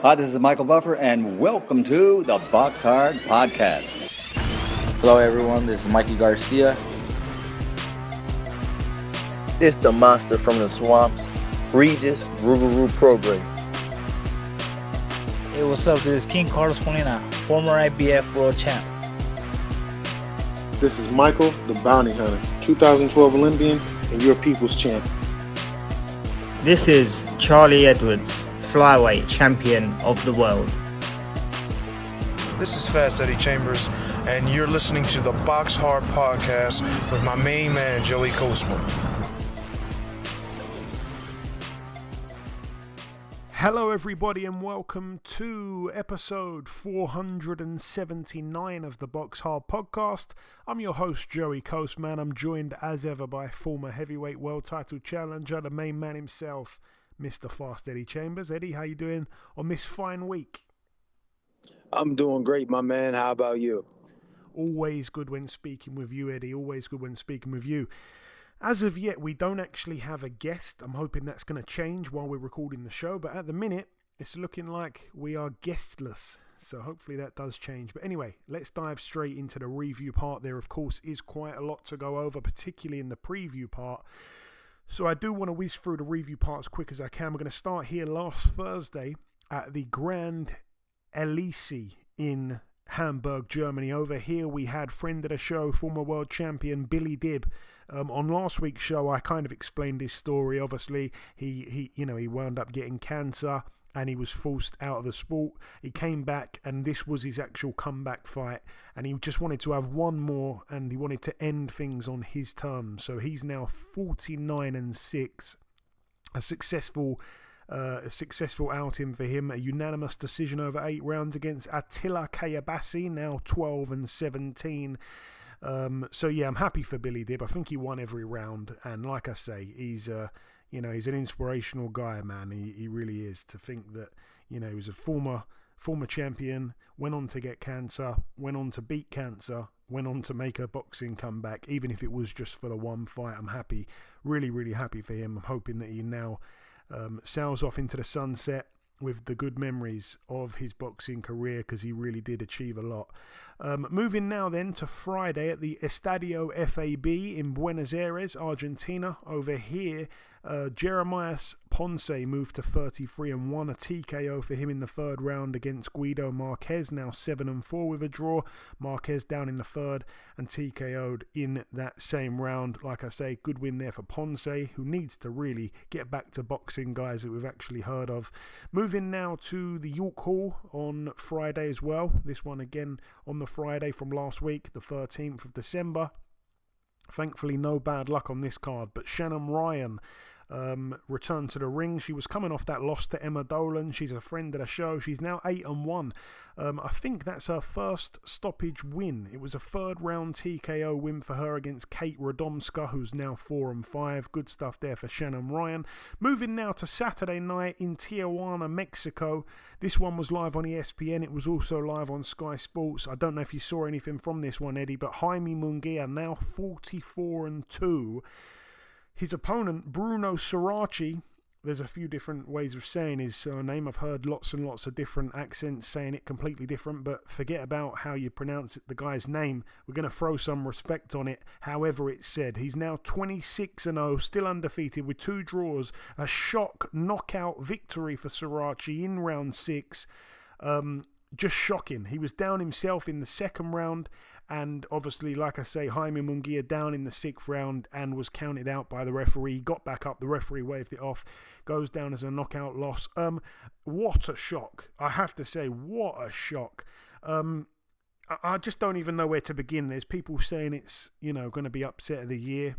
Hi, this is Michael Buffer, and welcome to the BoxHard Podcast. Hello, everyone. This is Mikey Garcia. This the monster from the swamps, Regis Rougarou Program. Hey, what's up? This is King Carlos Molina, former IBF world champ. This is Michael, the Bounty Hunter, 2012 Olympian and your people's champ. This is Charlie Edwards, flyweight champion of the world. This is Fast Eddie Chambers, and you're listening to the BoxHard Podcast with my main man, Joey Coastman. Hello everybody and welcome to episode 479 of the BoxHard Podcast. I'm your host Joey Coastman. I'm joined as ever by former heavyweight world title challenger, the main man himself, Mr. Fast Eddie Chambers. Eddie, how you doing on this fine week? I'm doing great, my man. How about you? Always good when speaking with you, Eddie. Always good when speaking with you. As of yet, we don't actually have a guest. I'm hoping that's going to change while we're recording the show. But at the minute, it's looking like we are guestless. So hopefully that does change. But anyway, let's dive straight into the review part. There, of course, is quite a lot to go over, particularly in the preview part. So I do want to whiz through the review part as quick as I can. We're going to start here last Thursday at the Grand Elysee in Hamburg, Germany. Over here we had friend of the show, former world champion Billy Dibb. On last week's show I kind of explained his story. Obviously he wound up getting cancer and he was forced out of the sport. He came back and this was his actual comeback fight, and he just wanted to have one more and he wanted to end things on his terms. So he's now 49-6, a successful outing for him. A unanimous decision over 8 rounds against Attila Kayabasi, now 12-17. So yeah, I'm happy for Billy Dibb. I think he won every round, and like I say, he's an inspirational guy, man. He really is. To think that he was a former champion, went on to get cancer, went on to beat cancer, went on to make a boxing comeback, even if it was just for the one fight. I'm happy, really, really happy for him. I'm hoping that he now sails off into the sunset with the good memories of his boxing career, because he really did achieve a lot. Moving now then to Friday at the Estadio FAB in Buenos Aires, Argentina. Over here, Jeremias Ponce moved to 33-1, a TKO for him in the third round against Guido Marquez, now 7-4 with a draw. Marquez down in the third and TKO'd in that same round. Like I say, good win there for Ponce, who needs to really get back to boxing, guys that we've actually heard of. Moving now to the York Hall on Friday as well. This one again on the Friday from last week, the 13th of December. Thankfully, no bad luck on this card, but Shannon Ryan returned to the ring. She was coming off that loss to Emma Dolan. She's a friend of the show. She's now 8-1. I think that's her first stoppage win. It was a third round TKO win for her against Kate Radomska, who's now 4-5. Good stuff there for Shannon Ryan. Moving now to Saturday night in Tijuana, Mexico. This one was live on ESPN. It was also live on Sky Sports. I don't know if you saw anything from this one, Eddie, but Jaime Munguia now 44-2. His opponent, Bruno Suraci, there's a few different ways of saying his surname. I've heard lots and lots of different accents saying it completely different, but forget about how you pronounce the guy's name. We're going to throw some respect on it, however it's said. He's now 26-0, still undefeated with 2 draws. A shock knockout victory for Suraci in round 6. Just shocking. He was down himself in the second round, and obviously, like I say, Jaime Munguia down in the 6th round and was counted out by the referee. He got back up, the referee waved it off, goes down as a knockout loss. What a shock. I have to say, what a shock. I just don't even know where to begin. There's people saying it's, going to be upset of the year.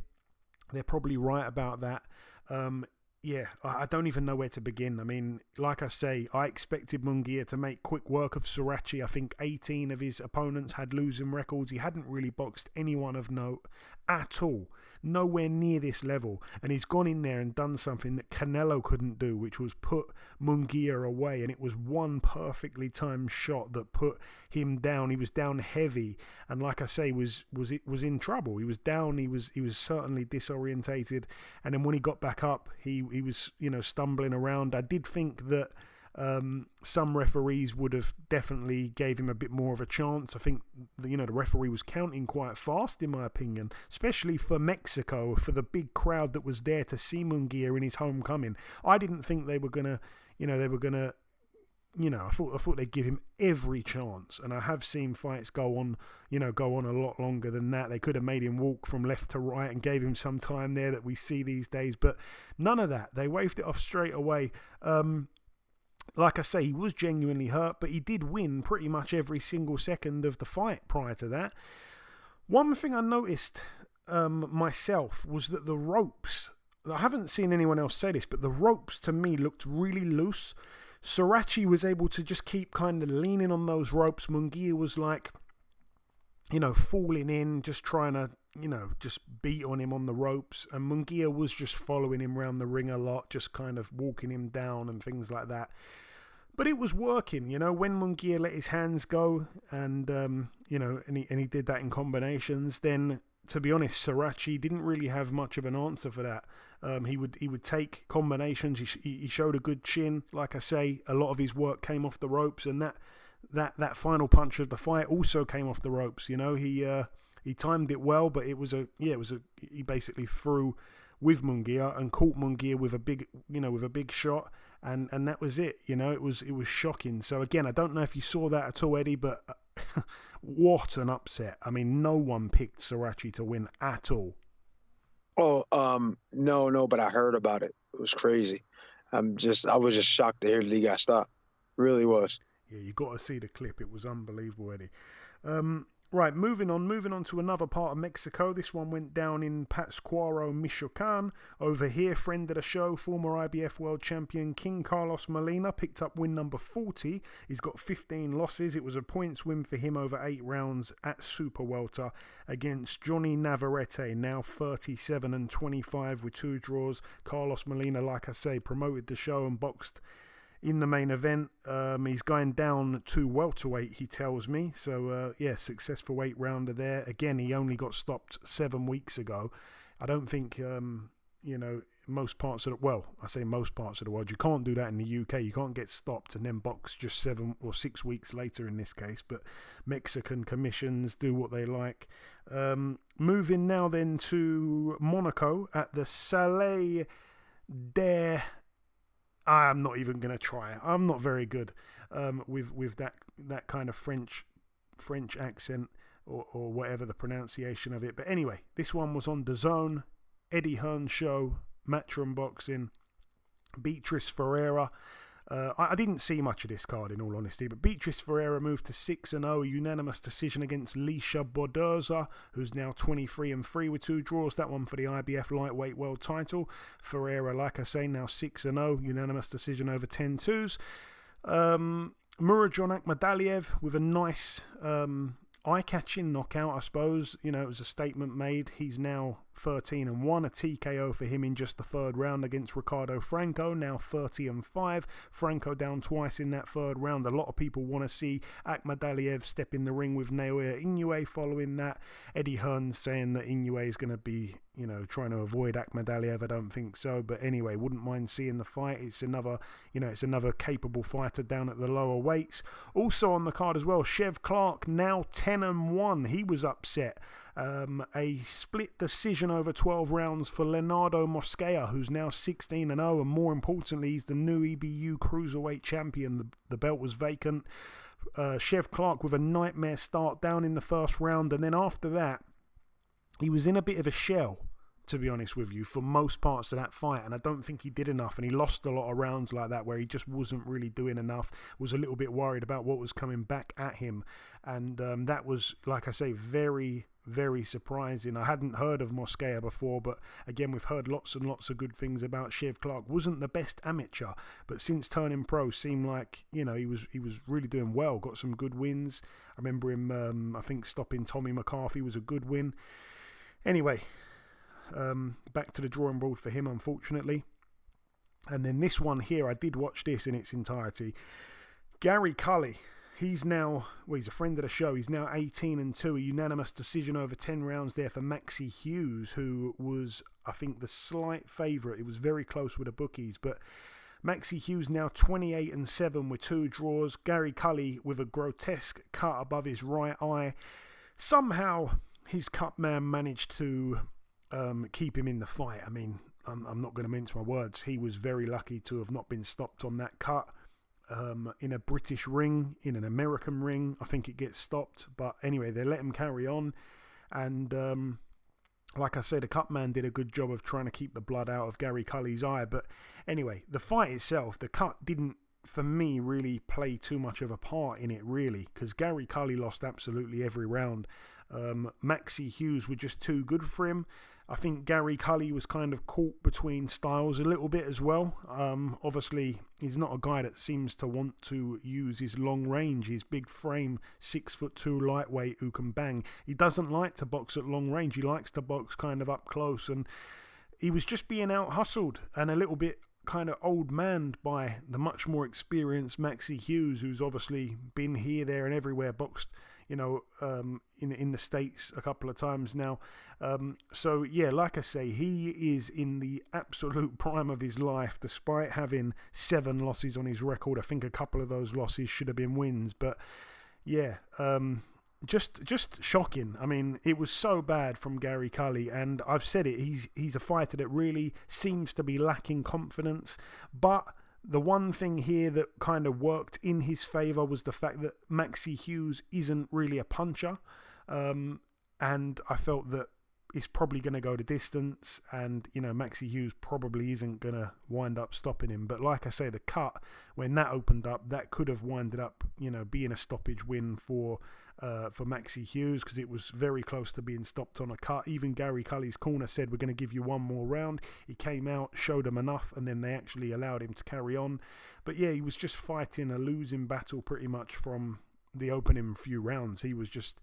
They're probably right about that. Yeah, I don't even know where to begin. I mean, like I say, I expected Munguia to make quick work of Suraci. I think 18 of his opponents had losing records. He hadn't really boxed anyone of note at all. Nowhere near this level. And he's gone in there and done something that Canelo couldn't do, which was put Munguia away. And it was one perfectly timed shot that put him down. He was down heavy. And like I say, was in trouble. He was down. He was certainly disorientated. And then when he got back up, he was, stumbling around. I did think that Some referees would have definitely gave him a bit more of a chance. I think the referee was counting quite fast, in my opinion, especially for Mexico, for the big crowd that was there to see Munguia in his homecoming. I didn't think they were gonna, I thought they'd give him every chance, and I have seen fights go on a lot longer than that. They could have made him walk from left to right and gave him some time there that we see these days, but none of that. They waved it off straight away. Like I say, he was genuinely hurt, but he did win pretty much every single second of the fight prior to that. One thing I noticed myself was that the ropes, I haven't seen anyone else say this, but the ropes to me looked really loose. Sirachi was able to just keep kind of leaning on those ropes. Munguia was like, falling in, just trying to, just beat on him on the ropes. And Munguia was just following him around the ring a lot, just kind of walking him down and things like that. But it was working, when Munguia let his hands go and, and he did that in combinations, then, to be honest, Sirachi didn't really have much of an answer for that. He would take combinations. He showed a good chin. Like I say, a lot of his work came off the ropes, and that final punch of the fight also came off the ropes. He timed it well, but he basically threw with Munguia and caught Munguia with a big shot, and that was it. It was shocking. So again, I don't know if you saw that at all, Eddie, but what an upset. I mean, no one picked Sirachi to win at all. Oh, no, but I heard about it. It was crazy. I was just shocked to hear that he got stopped. Really was. Yeah, you got to see the clip. It was unbelievable, Eddie. Right, moving on to another part of Mexico. This one went down in Pátzcuaro, Michoacán. Over here, friend of the show, former IBF world champion King Carlos Molina picked up win number 40. He's got 15 losses. It was a points win for him over 8 rounds at Super Welter against Johnny Navarrete, now 37-25 with 2 draws. Carlos Molina, like I say, promoted the show and boxed in the main event. He's going down to welterweight, he tells me. So, successful 8-rounder there. Again, he only got stopped 7 weeks ago. I don't think, most parts of the... Well, I say most parts of the world. You can't do that in the UK. You can't get stopped and then box just 7 or 6 weeks later in this case. But Mexican commissions do what they like. Moving now then to Monaco at the Salé des... I'm not even going to try it. I'm not very good with that kind of French accent or whatever the pronunciation of it. But anyway, this one was on DAZN, Eddie Hearn's show, Matchroom Boxing, Beatrice Ferreira. I didn't see much of this card, in all honesty, but Beatrice Ferreira moved to 6-0, a unanimous decision against Lisha Borderza, who's now 23-3 with 2 draws. That one for the IBF lightweight world title. Ferreira, like I say, now 6-0, unanimous decision over 10-2s. Murajon Akhmadaliev with a nice eye-catching knockout, I suppose. It was a statement made. He's now 13-1, a TKO for him in just the 3rd round against Ricardo Franco, now 30-5. Franco down twice in that 3rd round. A lot of people want to see Akhmadaliev step in the ring with Naoya Inoue following that. Eddie Hearn saying that Inoue is going to be, trying to avoid Akhmadaliev. I don't think so, but anyway, wouldn't mind seeing the fight. It's another capable fighter down at the lower weights. Also on the card as well, Chev Clark, now 10-1. He was upset. A split decision over 12 rounds for Leonardo Mosquera, who's now 16-0, and more importantly, he's the new EBU Cruiserweight champion. The belt was vacant. Chev Clark with a nightmare start down in the 1st round, and then after that, he was in a bit of a shell, to be honest with you, for most parts of that fight, and I don't think he did enough, and he lost a lot of rounds like that where he just wasn't really doing enough, was a little bit worried about what was coming back at him, and that was, like I say, very, very surprising. I hadn't heard of Mosquera before, but again, we've heard lots and lots of good things about Chev Clark. Wasn't the best amateur, but since turning pro, seemed like he was really doing well. Got some good wins. I remember him. I think stopping Tommy McCarthy was a good win. Anyway, back to the drawing board for him, unfortunately. And then this one here, I did watch this in its entirety. Gary Cully. He's now, he's a friend of the show. He's now 18-2, a unanimous decision over 10 rounds there for Maxie Hughes, who was, I think, the slight favourite. It was very close with the bookies, but Maxi Hughes now 28-7 with 2 draws. Gary Cully with a grotesque cut above his right eye. Somehow his cut man managed to keep him in the fight. I mean, I'm not going to mince my words. He was very lucky to have not been stopped on that cut. In a British ring, in an American ring, I think it gets stopped. But anyway, they let him carry on. And like I said, the cut man did a good job of trying to keep the blood out of Gary Cully's eye. But anyway, the fight itself, the cut didn't, for me, really play too much of a part in it, really. Because Gary Cully lost absolutely every round. Maxi Hughes were just too good for him. I think Gary Cully was kind of caught between styles a little bit as well. Obviously, he's not a guy that seems to want to use his long range, his big frame, 6'2" lightweight who can bang. He doesn't like to box at long range. He likes to box kind of up close. And he was just being out hustled and a little bit kind of old manned by the much more experienced Maxi Hughes, who's obviously been here, there and everywhere, boxed, in the States a couple of times now. So yeah, like I say, he is in the absolute prime of his life, despite having 7 losses on his record. I think a couple of those losses should have been wins, but yeah, just shocking. I mean, it was so bad from Gary Cully, and I've said it, he's a fighter that really seems to be lacking confidence, but the one thing here that kind of worked in his favour was the fact that Maxi Hughes isn't really a puncher, and I felt that it's probably going to go the distance, and Maxi Hughes probably isn't going to wind up stopping him. But like I say, the cut, when that opened up, that could have winded up being a stoppage win for Maxi Hughes, because it was very close to being stopped on a cut. Even Gary Cully's corner said, we're going to give you one more round. He came out, showed him enough, and then they actually allowed him to carry on. But yeah, he was just fighting a losing battle pretty much from the opening few rounds. He was just,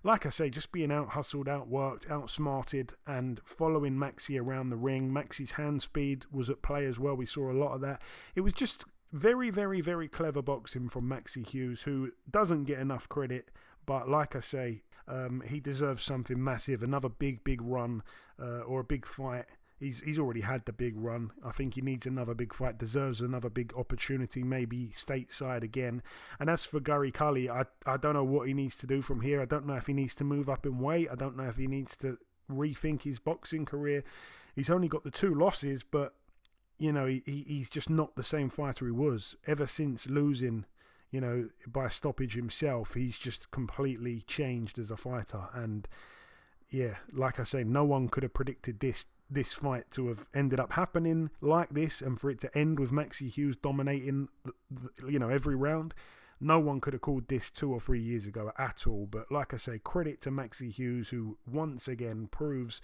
like I say, just being out-hustled, out-worked, outsmarted, and following Maxi around the ring. Maxi's hand speed was at play as well. We saw a lot of that. It was just very, very, very clever boxing from Maxi Hughes, who doesn't get enough credit. But like I say, he deserves something massive, another big run or a big fight. He's already had the big run. I think he needs another big fight, deserves another big opportunity, maybe stateside again. And as for Gary Cully, I don't know what he needs to do from here. I don't know if he needs to move up in weight. I don't know if he needs to rethink his boxing career. He's only got the 2 losses, but, he's just not the same fighter he was. Ever since losing, by stoppage himself, he's just completely changed as a fighter. And yeah, like I say, no one could have predicted this fight to have ended up happening like this, and for it to end with Maxi Hughes dominating every round. No one could have called this 2 or 3 years ago at all. But like I say, credit to Maxi Hughes, who once again proves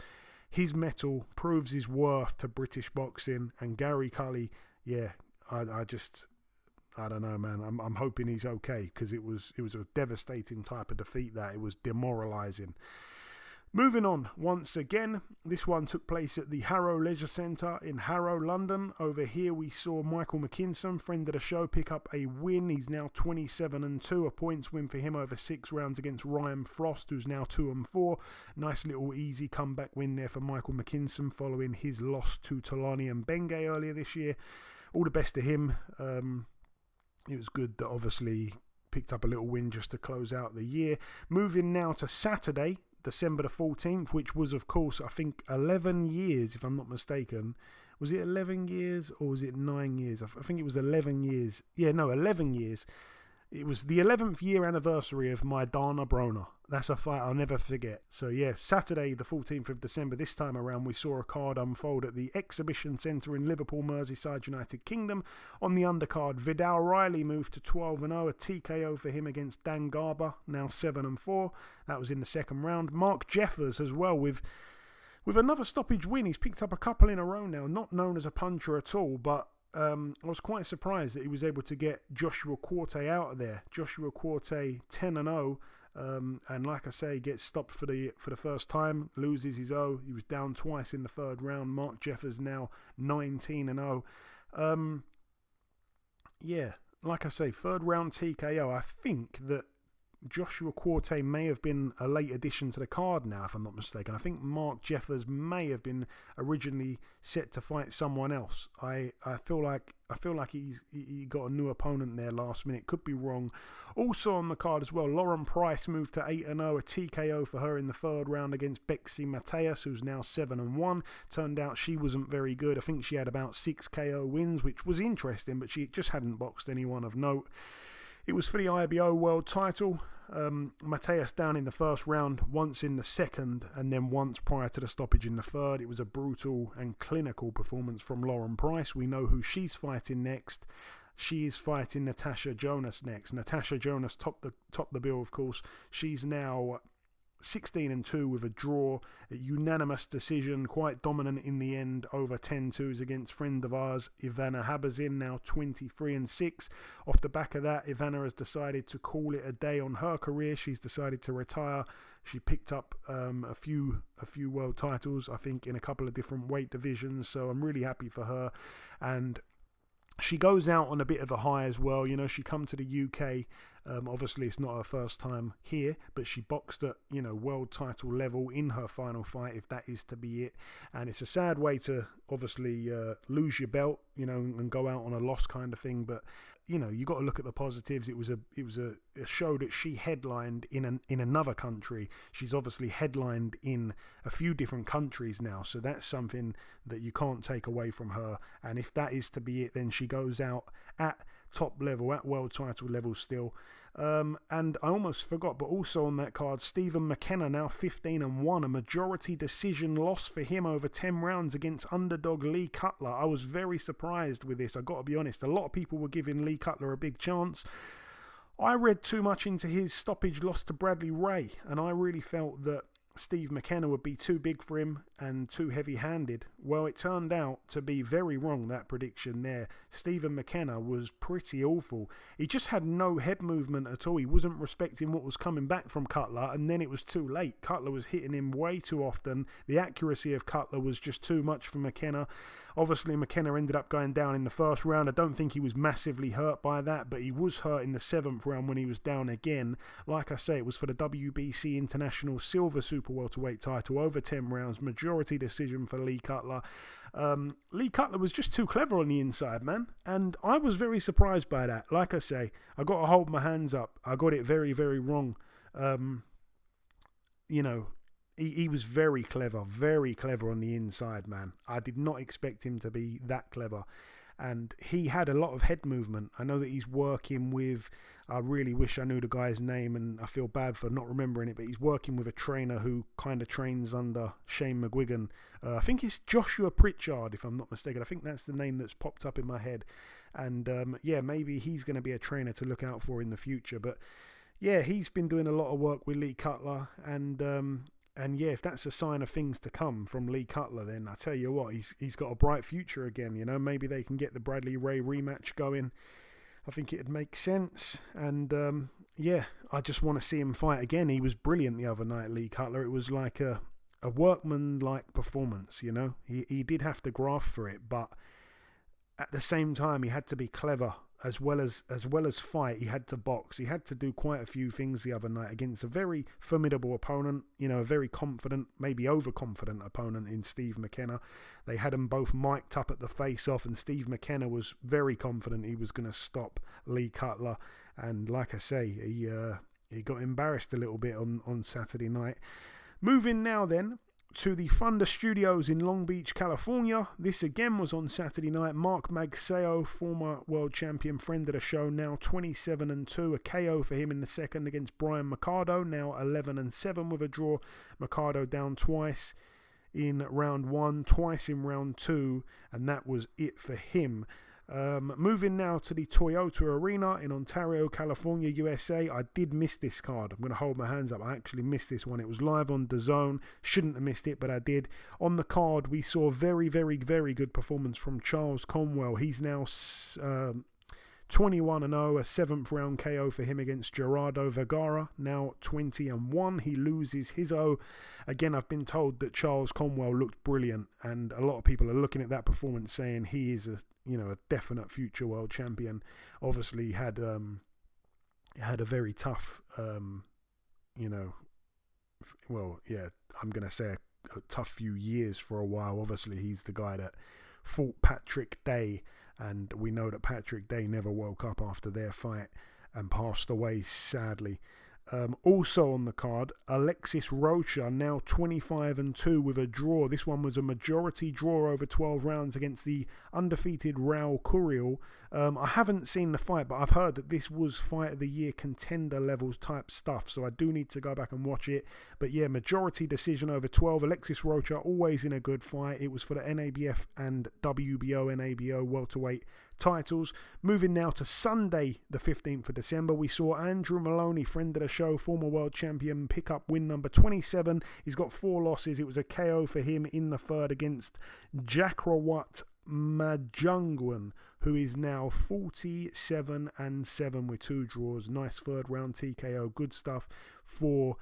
his mettle, proves his worth to British boxing. And Gary Cully, yeah, I don't know, man. I'm hoping he's okay, because it was a devastating type of defeat. That it was demoralising. Moving on, once again, this one took place at the Harrow Leisure Centre in Harrow, London. Over here we saw Michael McKinson, friend of the show, pick up a win. He's now 27-2, a points win for him over 6 rounds against Ryan Frost, who's now 2-4. Nice little easy comeback win there for Michael McKinson following his loss to Tolani and Bengay earlier this year. All the best to him. It was good that obviously picked up a little win just to close out the year. Moving now to Saturday, December the 14th, which was, of course, I think 11 years, if I'm not mistaken. Was it 11 years or was it 9 years? I think it was 11 years. Yeah, no, 11 years. It was the 11th year anniversary of my Dana Brona. That's a fight I'll never forget. So yeah, Saturday the 14th of December, this time around we saw a card unfold at the Exhibition Centre in Liverpool, Merseyside, United Kingdom. On the undercard, Vidal Riley moved to 12-0, a TKO for him against Dan Garber, now 7-4. That was in the second round. Mark Jeffers as well with another stoppage win. He's picked up a couple in a row now, not known as a puncher at all, but I was quite surprised that he was able to get Joshua Quartey out of there. Joshua Quartey 10-0, and like I say, gets stopped for the first time, loses his O. He was down twice in the third round. Mark Jeffers now 19-0. Yeah, like I say, third round TKO. I think that Joshua Quartey may have been a late addition to the card now, if I'm not mistaken. I think Mark Jeffers may have been originally set to fight someone else. I feel like he got a new opponent there last minute. Could be wrong. Also on the card as well, Lauren Price moved to 8-0, a TKO for her in the third round against Bexy Mateus, who's now 7-1. Turned out she wasn't very good. I think she had about 6 KO wins, which was interesting, but she just hadn't boxed anyone of note. It was for the IBO world title. Mateus down in the first round, once in the second, and then once prior to the stoppage in the third. It was a brutal and clinical performance from Lauren Price. We know who she's fighting next. She is fighting Natasha Jonas next. Natasha Jonas topped the bill, of course. She's now 16-2 with a draw, a unanimous decision, quite dominant in the end over 10-2s against friend of ours, Ivana Habazin, now 23-6. Off the back of that, Ivana has decided to call it a day on her career. She's decided to retire. She picked up a few world titles, I think, in a couple of different weight divisions, so I'm really happy for her. And she goes out on a bit of a high as well. You know, she come to the UK. Obviously, it's not her first time here, but she boxed at, world title level in her final fight, if that is to be it. And it's a sad way to obviously lose your belt, and go out on a loss kind of thing. But you got to look at the positives. It was a show that she headlined in another country. She's obviously headlined in a few different countries now, so that's something that you can't take away from her. And if that is to be it, then she goes out at top level, at world title level still. And I almost forgot, but also on that card, Stephen McKenna, now 15-1, a majority decision loss for him over 10 rounds against underdog Lee Cutler. I was very surprised with this, I got to be honest. A lot of people were giving Lee Cutler a big chance. I read too much into his stoppage loss to Bradley Ray, and I really felt that Steve McKenna would be too big for him and too heavy-handed. Well, it turned out to be very wrong, that prediction there. Stephen McKenna was pretty awful. He just had no head movement at all. He wasn't respecting what was coming back from Cutler, and then it was too late. Cutler was hitting him way too often. The accuracy of Cutler was just too much for McKenna. Obviously, McKenna ended up going down in the first round. I don't think he was massively hurt by that, but he was hurt in the 7th round when he was down again. Like I say, it was for the WBC International Silver Super Welterweight title over 10 rounds. Majority decision for Lee Cutler. Lee Cutler was just too clever on the inside, man. And I was very surprised by that. Like I say, I got to hold my hands up. I got it very, very wrong. He was very clever on the inside, man. I did not expect him to be that clever. And he had a lot of head movement. I know that he's working with, I really wish I knew the guy's name, and I feel bad for not remembering it, but he's working with a trainer who kind of trains under Shane McGuigan. I think it's Joshua Pritchard, if I'm not mistaken. I think that's the name that's popped up in my head. And maybe he's going to be a trainer to look out for in the future. But yeah, he's been doing a lot of work with Lee Cutler, and yeah, if that's a sign of things to come from Lee Cutler, then I tell you what, he's got a bright future again. Maybe they can get the Bradley Ray rematch going. I think it'd make sense. And I just want to see him fight again. He was brilliant the other night, Lee Cutler. It was like a workman-like performance. He did have to graft for it, but at the same time, he had to be clever. As well as fight, he had to box. He had to do quite a few things the other night against a very formidable opponent, a very confident, maybe overconfident opponent in Steve McKenna. They had them both mic'd up at the face-off, and Steve McKenna was very confident he was going to stop Lee Cutler. And like I say, he got embarrassed a little bit on Saturday night. Moving now then to the Thunder Studios in Long Beach, California. This again was on Saturday night. Mark Magsayo, former world champion, friend of the show, now 27-2. A KO for him in the second against Brian Mercado, now 11-7 with a draw. Mercado down twice in round 1, twice in round 2, and that was it for him. Moving now to the Toyota Arena in Ontario, California, USA. I did miss this card. I'm going to hold my hands up. I actually missed this one. It was live on DAZN. Shouldn't have missed it, but I did. On the card, we saw very, very, very good performance from Charles Conwell. He's now 21-0, a 7th round KO for him against Gerardo Vergara. Now 20-1. He loses his O. Again, I've been told that Charles Conwell looked brilliant, and a lot of people are looking at that performance saying he is a definite future world champion. Obviously had had a very tough, I'm going to say a tough few years for a while. Obviously, he's the guy that fought Patrick Day, and we know that Patrick Day never woke up after their fight and passed away, sadly. Also on the card, Alexis Rocha, now 25-2 with a draw. This one was a majority draw over 12 rounds against the undefeated Raul Curiel. I haven't seen the fight, but I've heard that this was fight of the year contender levels type stuff, so I do need to go back and watch it. But yeah, majority decision over 12. Alexis Rocha always in a good fight. It was for the NABF and WBO NABO welterweight titles. Moving now to Sunday, the 15th of December, we saw Andrew Maloney, friend of the show, former world champion, pick up win number 27. He's got 4 losses. It was a KO for him in the third against Jakrawat Majungwan, who is now 47-7 with 2 draws. Nice third round TKO. Good stuff for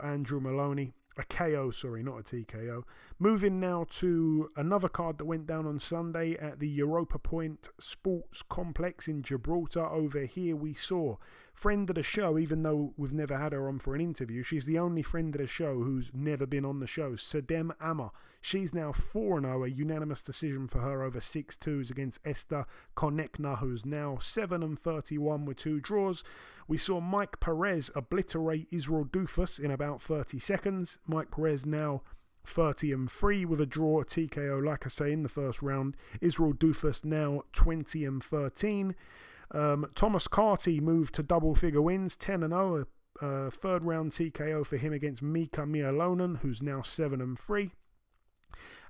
Andrew Maloney. A KO, sorry, not a TKO. Moving now to another card that went down on Sunday at the Europa Point Sports Complex in Gibraltar. Over here we saw friend of the show, even though we've never had her on for an interview. She's the only friend of the show who's never been on the show. Sadem Amma. She's now 4-0, a unanimous decision for her over 6-2s against Esther Konechna, who's now 7-31 with 2 draws. We saw Mike Perez obliterate Israel Dufus in about 30 seconds. Mike Perez now 30-3 with a draw, a TKO, like I say, in the first round. Israel Dufus now 20-13. Thomas Carty moved to double-figure wins, 10-0, a third round TKO for him against Mika Mialonen, who's now 7-3.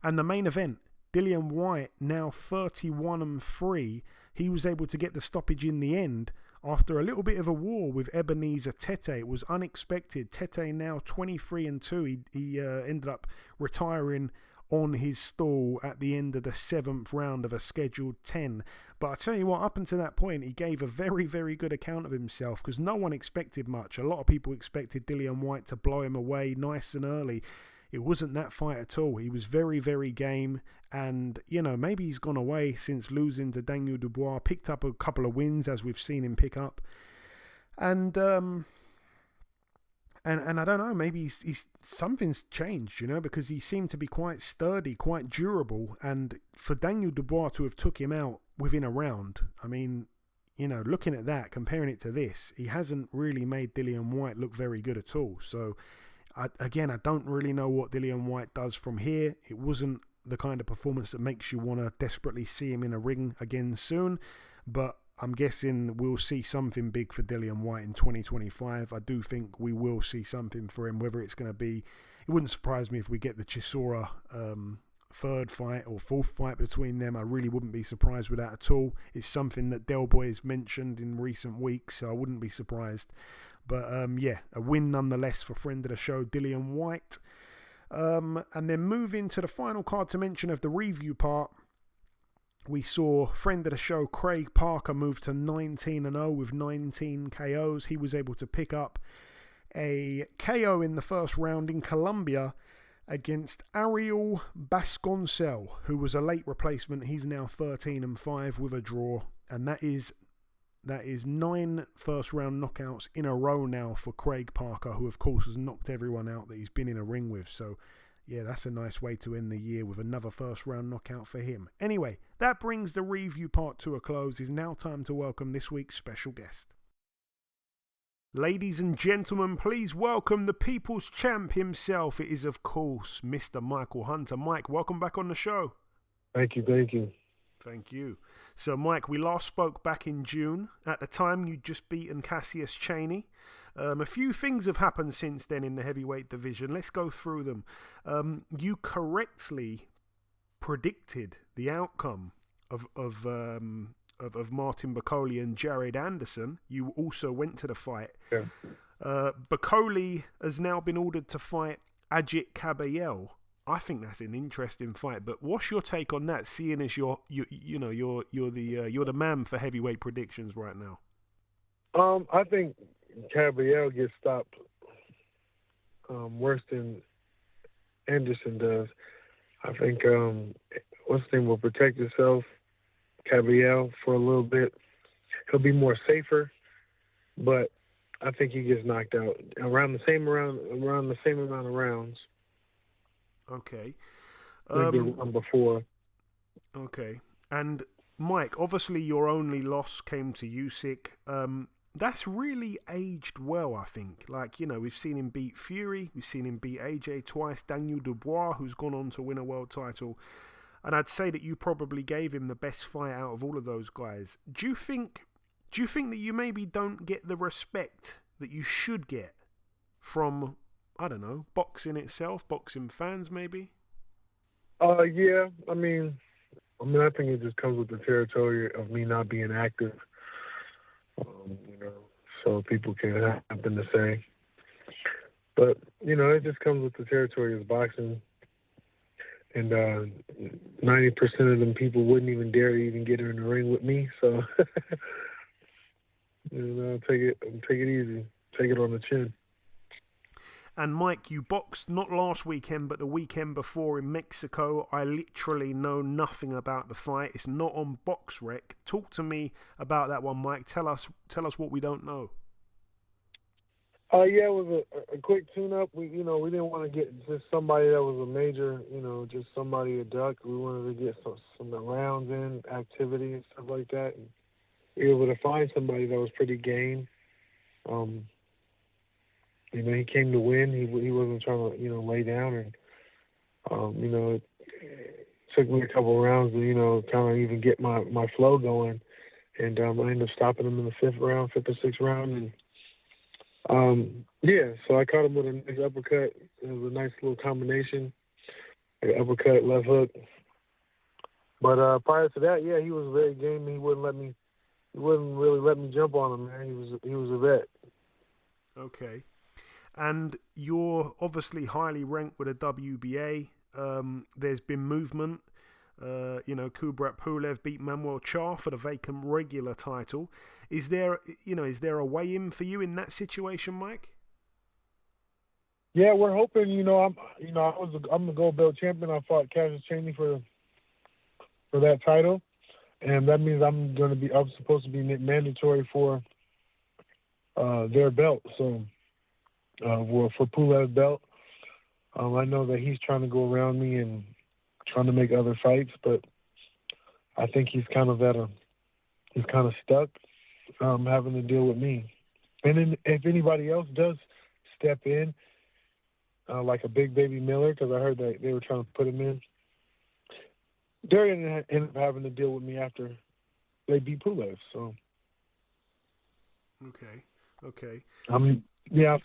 And the main event, Dillian Whyte, now 31-3. He was able to get the stoppage in the end after a little bit of a war with Ebenezer Tete. It was unexpected. Tete now 23-2. He ended up retiring on his stall at the end of the 7th round of a scheduled 10. But I tell you what, up until that point, he gave a very, very good account of himself because no one expected much. A lot of people expected Dillian Whyte to blow him away nice and early. It wasn't that fight at all. He was very, very game. And, maybe he's gone away since losing to Daniel Dubois. Picked up a couple of wins, as we've seen him pick up. And I don't know, maybe he's something's changed, because he seemed to be quite sturdy, quite durable. And for Daniel Dubois to have took him out within a round, I mean, looking at that, comparing it to this, he hasn't really made Dillian Whyte look very good at all. So, I don't really know what Dillian Whyte does from here. It wasn't the kind of performance that makes you want to desperately see him in a ring again soon. But I'm guessing we'll see something big for Dillian Whyte in 2025. I do think we will see something for him, whether it's going to be... It wouldn't surprise me if we get the Chisora third fight or fourth fight between them. I really wouldn't be surprised with that at all. It's something that Del Boy has mentioned in recent weeks, so I wouldn't be surprised. But a win nonetheless for friend of the show, Dillian Whyte. And then moving to the final card to mention of the review part, we saw friend of the show, Craig Parker, move to 19-0 with 19 KOs. He was able to pick up a KO in the first round in Colombia against Ariel Basconcel, who was a late replacement. He's now 13-5 with a draw. And that is 9 first-round knockouts in a row now for Craig Parker, who, of course, has knocked everyone out that he's been in a ring with. So, yeah, that's a nice way to end the year with another first-round knockout for him. Anyway, that brings the review part to a close. It's now time to welcome this week's special guest. Ladies and gentlemen, please welcome the people's champ himself. It is, of course, Mr. Michael Hunter. Mike, welcome back on the show. Thank you. Thank you. So, Mike, we last spoke back in June. At the time, you'd just beaten Cassius Chaney. A few things have happened since then in the heavyweight division. Let's go through them. You correctly predicted the outcome of Martin Bakole and Jared Anderson. You also went to the fight. Yeah. Bakole has now been ordered to fight Ajit Kabayel. I think that's an interesting fight, but what's your take on that? Seeing as you're the man for heavyweight predictions right now. I think Kabayel gets stopped worse than Anderson does. I think what's his name will protect himself, Kabayel, for a little bit. He'll be more safer but I think he gets knocked out around the same amount of rounds. Okay. Like the one before. Okay. And Mike, obviously your only loss came to Usyk. That's really aged well, I think. Like, you know, we've seen him beat Fury, we've seen him beat AJ twice, Daniel Dubois, who's gone on to win a world title. And I'd say that you probably gave him the best fight out of all of those guys. Do you think that you maybe don't get the respect that you should get from, I don't know, boxing itself, boxing fans maybe? Yeah. I mean, I think it just comes with the territory of me not being active. You know, so people can have something to say. But, you know, it just comes with the territory of boxing. And 90% of them people wouldn't even dare to even get in the ring with me. So, you know, take it easy. Take it on the chin. And Mike, you boxed not last weekend, but the weekend before in Mexico. I literally know nothing about the fight. It's not on BoxRec. Talk to me about that one, Mike. Tell us what we don't know. Yeah, it was a quick tune-up. We didn't want to get just somebody that was a major, just somebody a duck. We wanted to get some rounds in, activity and stuff like that. And we were able to find somebody that was pretty game. He came to win. He wasn't trying to, lay down. And, it took me a couple of rounds to, kind of even get my flow going. And I ended up stopping him in the fifth or sixth round. And, so I caught him with a nice uppercut. It was a nice little combination, like uppercut, left hook. But prior to that, he was very game. He wouldn't really let me jump on him, man. He was a vet. Okay. And you're obviously highly ranked with a WBA. There's been movement. Kubrat Pulev beat Manuel Char for the vacant regular title. Is there a way in for you in that situation, Mike? Yeah, we're hoping. I'm the gold belt champion. I fought Cassius Chaney for that title, and that means I'm supposed to be mandatory for their belt. So for Pulev's belt, I know that he's trying to go around me and trying to make other fights, but I think he's kind of stuck having to deal with me. And then if anybody else does step in, like a Big Baby Miller, because I heard that they were trying to put him in, they're going to end up having to deal with me after they beat Pulev. So, okay. I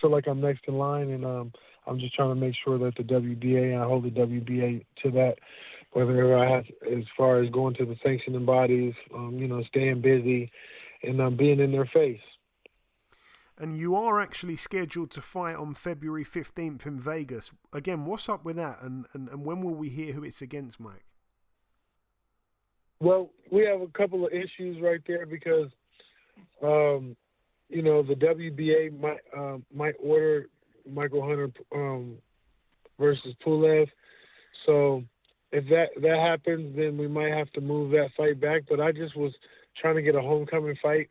feel like I'm next in line, and I'm just trying to make sure that the WBA, and I hold the WBA to that, whether I have, as far as going to the sanctioning bodies, staying busy, and being in their face. And you are actually scheduled to fight on February 15th in Vegas. Again, what's up with that, and when will we hear who it's against, Mike? Well, we have a couple of issues right there because, the WBA might order Michael Hunter versus Pulev. So if that happens, then we might have to move that fight back. But I just was trying to get a homecoming fight.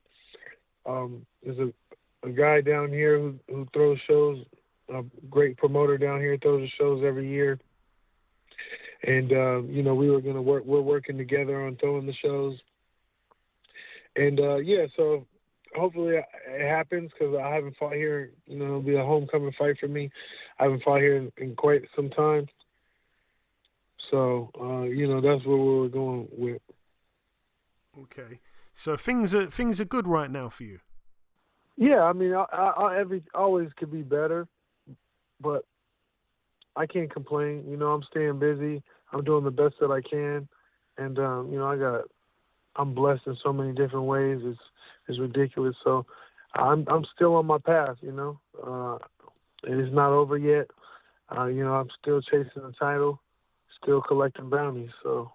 There's a guy down here who throws shows, a great promoter down here, throws the shows every year. And, we're working together on throwing the shows. And, so hopefully it happens because I haven't fought here. It'll be a homecoming fight for me. I haven't fought here in quite some time. So, that's what we were going with. Okay. So things are good right now for you. Yeah, I mean, I always could be better, but I can't complain. I'm staying busy. I'm doing the best that I can, and I'm blessed in so many different ways. It's ridiculous. So I'm still on my path. It is not over yet. I'm still chasing the title, still collecting bounties. So.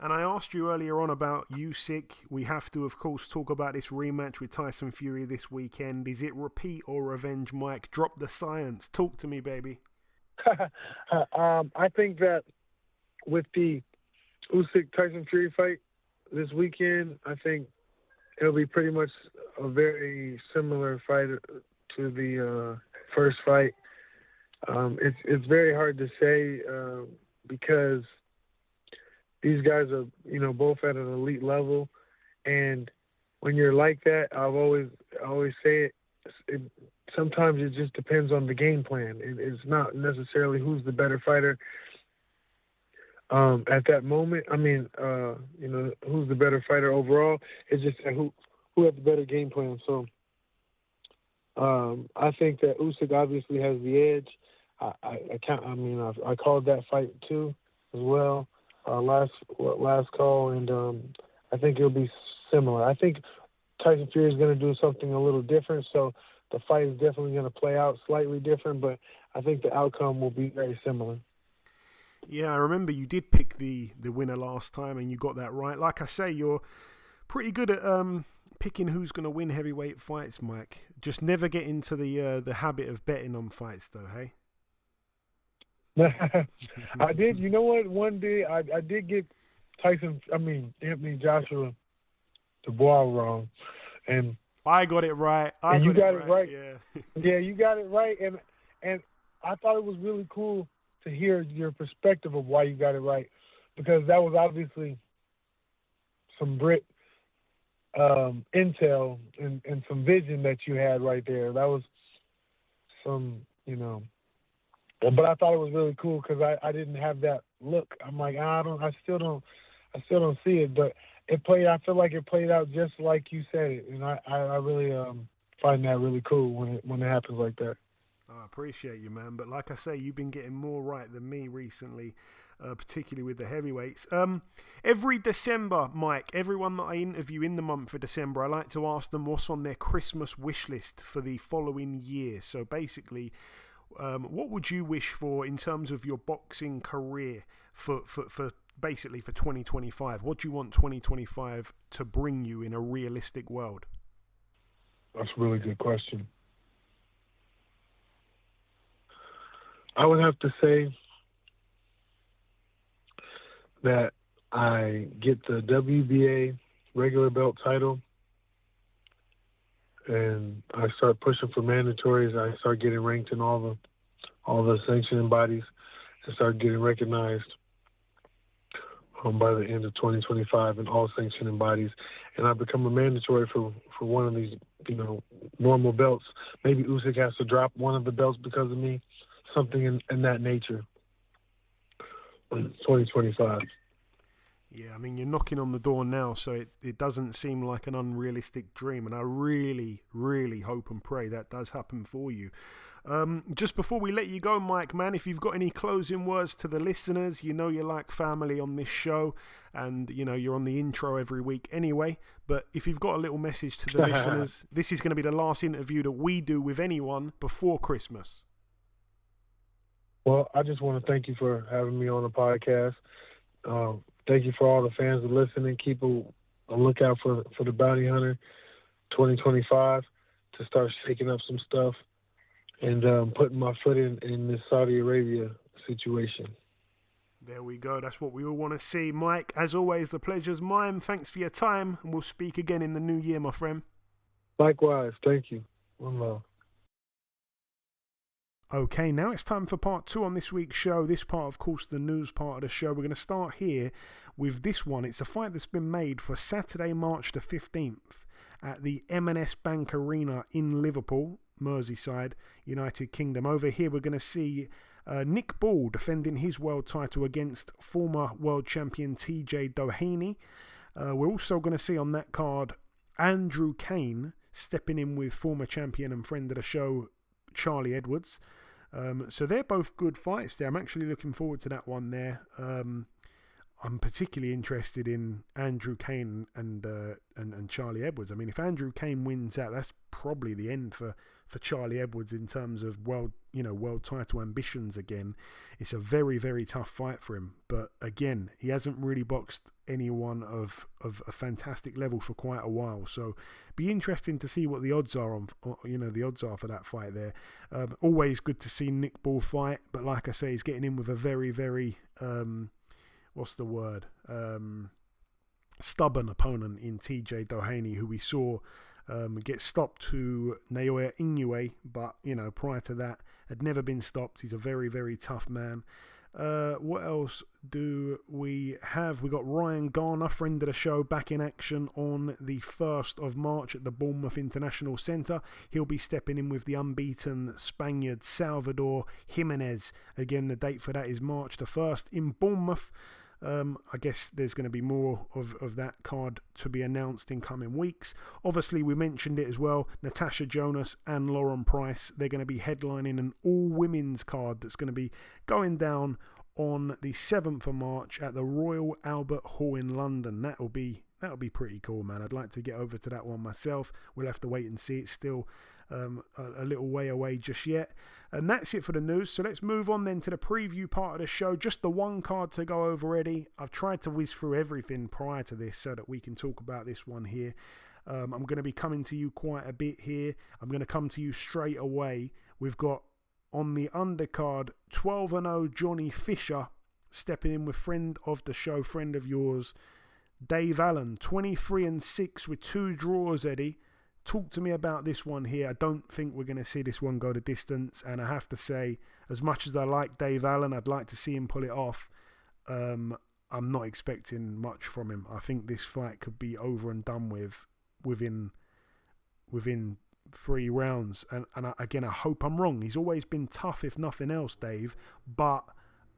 And I asked you earlier on about Usyk. We have to, of course, talk about this rematch with Tyson Fury this weekend. Is it repeat or revenge, Mike? Drop the science. Talk to me, baby. I think that with the Usyk Tyson Fury fight this weekend, I think it'll be pretty much a very similar fight to the first fight. It's very hard to say because these guys are, both at an elite level, and when you're like that, I always say it. Sometimes it just depends on the game plan. It's not necessarily who's the better fighter at that moment. I mean, who's the better fighter overall. It's just who has the better game plan. So I think that Usyk obviously has the edge. I called that fight too as well last call, and I think it'll be similar. I think Tyson Fury is going to do something a little different, so the fight is definitely going to play out slightly different, but I think the outcome will be very similar. Yeah, I remember you did pick the winner last time, and you got that right. Like I say, you're pretty good at picking who's going to win heavyweight fights, Mike. Just never get into the habit of betting on fights, though, hey? I did. You know what? One day I did get Anthony Joshua Dubois wrong, and I got it right. You got it right. Yeah. Yeah, you got it right, and I thought it was really cool to hear your perspective of why you got it right, because that was obviously some Brit intel and some vision that you had right there. That was some, but I thought it was really cool because I didn't have that look. I'm like, I still don't see it, but I feel like it played out just like you said it, and I really find that really cool when it happens like that. I appreciate you, man. But like I say, you've been getting more right than me recently, particularly with the heavyweights. Every December, Mike, everyone that I interview in the month of December, I like to ask them what's on their Christmas wish list for the following year. So basically, what would you wish for in terms of your boxing career for basically for 2025? What do you want 2025 to bring you in a realistic world? That's a really good question. I would have to say that I get the WBA regular belt title and I start pushing for mandatories. I start getting ranked in all the sanctioning bodies and start getting recognized by the end of 2025 in all sanctioning bodies. And I become a mandatory for one of these, normal belts. Maybe Usyk has to drop one of the belts because of me. Something in that nature in 2025. Yeah, I mean, you're knocking on the door now, so it doesn't seem like an unrealistic dream, and I really, really hope and pray that does happen for you. Just before we let you go, Mike, man, if you've got any closing words to the listeners, you're like family on this show, and, you're on the intro every week anyway, but if you've got a little message to the listeners, this is going to be the last interview that we do with anyone before Christmas. Well, I just want to thank you for having me on the podcast. Thank you for all the fans that are listening. Keep a lookout for the Bounty Hunter 2025 to start shaking up some stuff and putting my foot in this Saudi Arabia situation. There we go. That's what we all want to see. Mike, as always, the pleasure's mine. Thanks for your time, and we'll speak again in the new year, my friend. Likewise. Thank you. One love. Okay, now it's time for part 2 on this week's show. This part, of course, the news part of the show. We're going to start here with this one. It's a fight that's been made for Saturday, March the 15th at the M&S Bank Arena in Liverpool, Merseyside, United Kingdom. Over here, we're going to see Nick Ball defending his world title against former world champion TJ Doheny. We're also going to see on that card Andrew Kane stepping in with former champion and friend of the show, Charlie Edwards. So they're both good fights there. I'm actually looking forward to that one there. I'm particularly interested in Andrew Kane and Charlie Edwards. I mean, if Andrew Kane wins out, that's probably the end for Charlie Edwards in terms of world title ambitions again. It's a very, very tough fight for him. But again, he hasn't really boxed anyone of a fantastic level for quite a while. So be interesting to see what the odds are the odds are for that fight there. Always good to see Nick Ball fight, but like I say, he's getting in with a very, very stubborn opponent in TJ Doheny, who we saw Gets stopped to Naoya Inoue, but, prior to that, had never been stopped. He's a very, very tough man. What else do we have? We got Ryan Garner, friend of the show, back in action on the 1st of March at the Bournemouth International Centre. He'll be stepping in with the unbeaten Spaniard Salvador Jimenez. Again, the date for that is March the 1st in Bournemouth. I guess there's going to be more of that card to be announced in coming weeks. Obviously, we mentioned it as well. Natasha Jonas and Lauren Price, they're going to be headlining an all-women's card that's going to be going down on the 7th of March at the Royal Albert Hall in London. That'll be pretty cool, man. I'd like to get over to that one myself. We'll have to wait and see. It's still a little way away just yet. And that's it for the news. So let's move on then to the preview part of the show. Just the one card to go over already. I've tried to whiz through everything prior to this so that we can talk about this one here. I'm going to be coming to you quite a bit here. I'm going to come to you straight away. We've got on the undercard 12-0 Johnny Fisher stepping in with friend of the show, friend of yours, Dave Allen. 23-6 with 2 draws, Eddie. Talk to me about this one here. I don't think we're going to see this one go the distance, and I have to say, as much as I like Dave Allen, I'd like to see him pull it off. I'm not expecting much from him. I think this fight could be over and done with within 3 rounds. And again, I hope I'm wrong. He's always been tough, if nothing else, Dave, but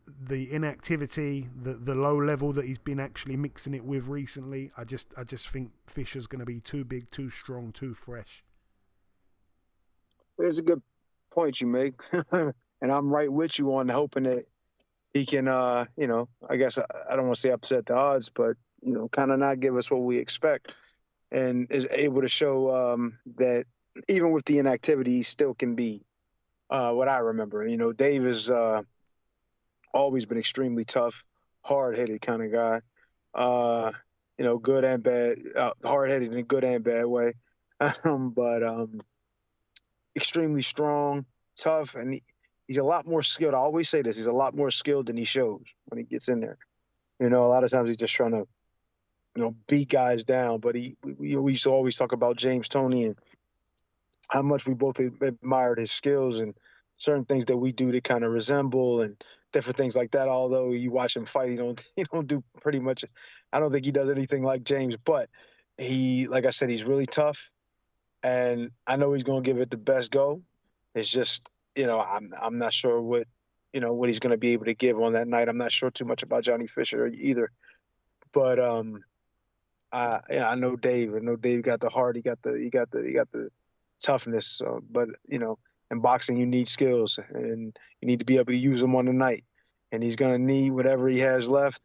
the inactivity, the low level that he's been actually mixing it with recently, I just think Fisher's going to be too big, too strong, too fresh. It's a good point you make, and I'm right with you on hoping that he can, I guess I don't want to say upset the odds, but kind of not give us what we expect, and is able to show that even with the inactivity, he still can be what I remember. Dave is always been extremely tough, hard-headed kind of guy. Good and bad, hard-headed in a good and bad way, but extremely strong, tough, and he's a lot more skilled. I always say this: he's a lot more skilled than he shows when he gets in there. A lot of times he's just trying to, beat guys down. But we used to always talk about James Toney and how much we both admired his skills and certain things that we do to kind of resemble and different things like that. Although you watch him fight, he don't do pretty much. I don't think he does anything like James, but he, like I said, he's really tough, and I know he's going to give it the best go. It's just, I'm not sure what he's going to be able to give on that night. I'm not sure too much about Johnny Fisher either, but I know Dave. I know Dave got the heart. He got the toughness. But in boxing, you need skills, and you need to be able to use them on the night. And he's going to need whatever he has left,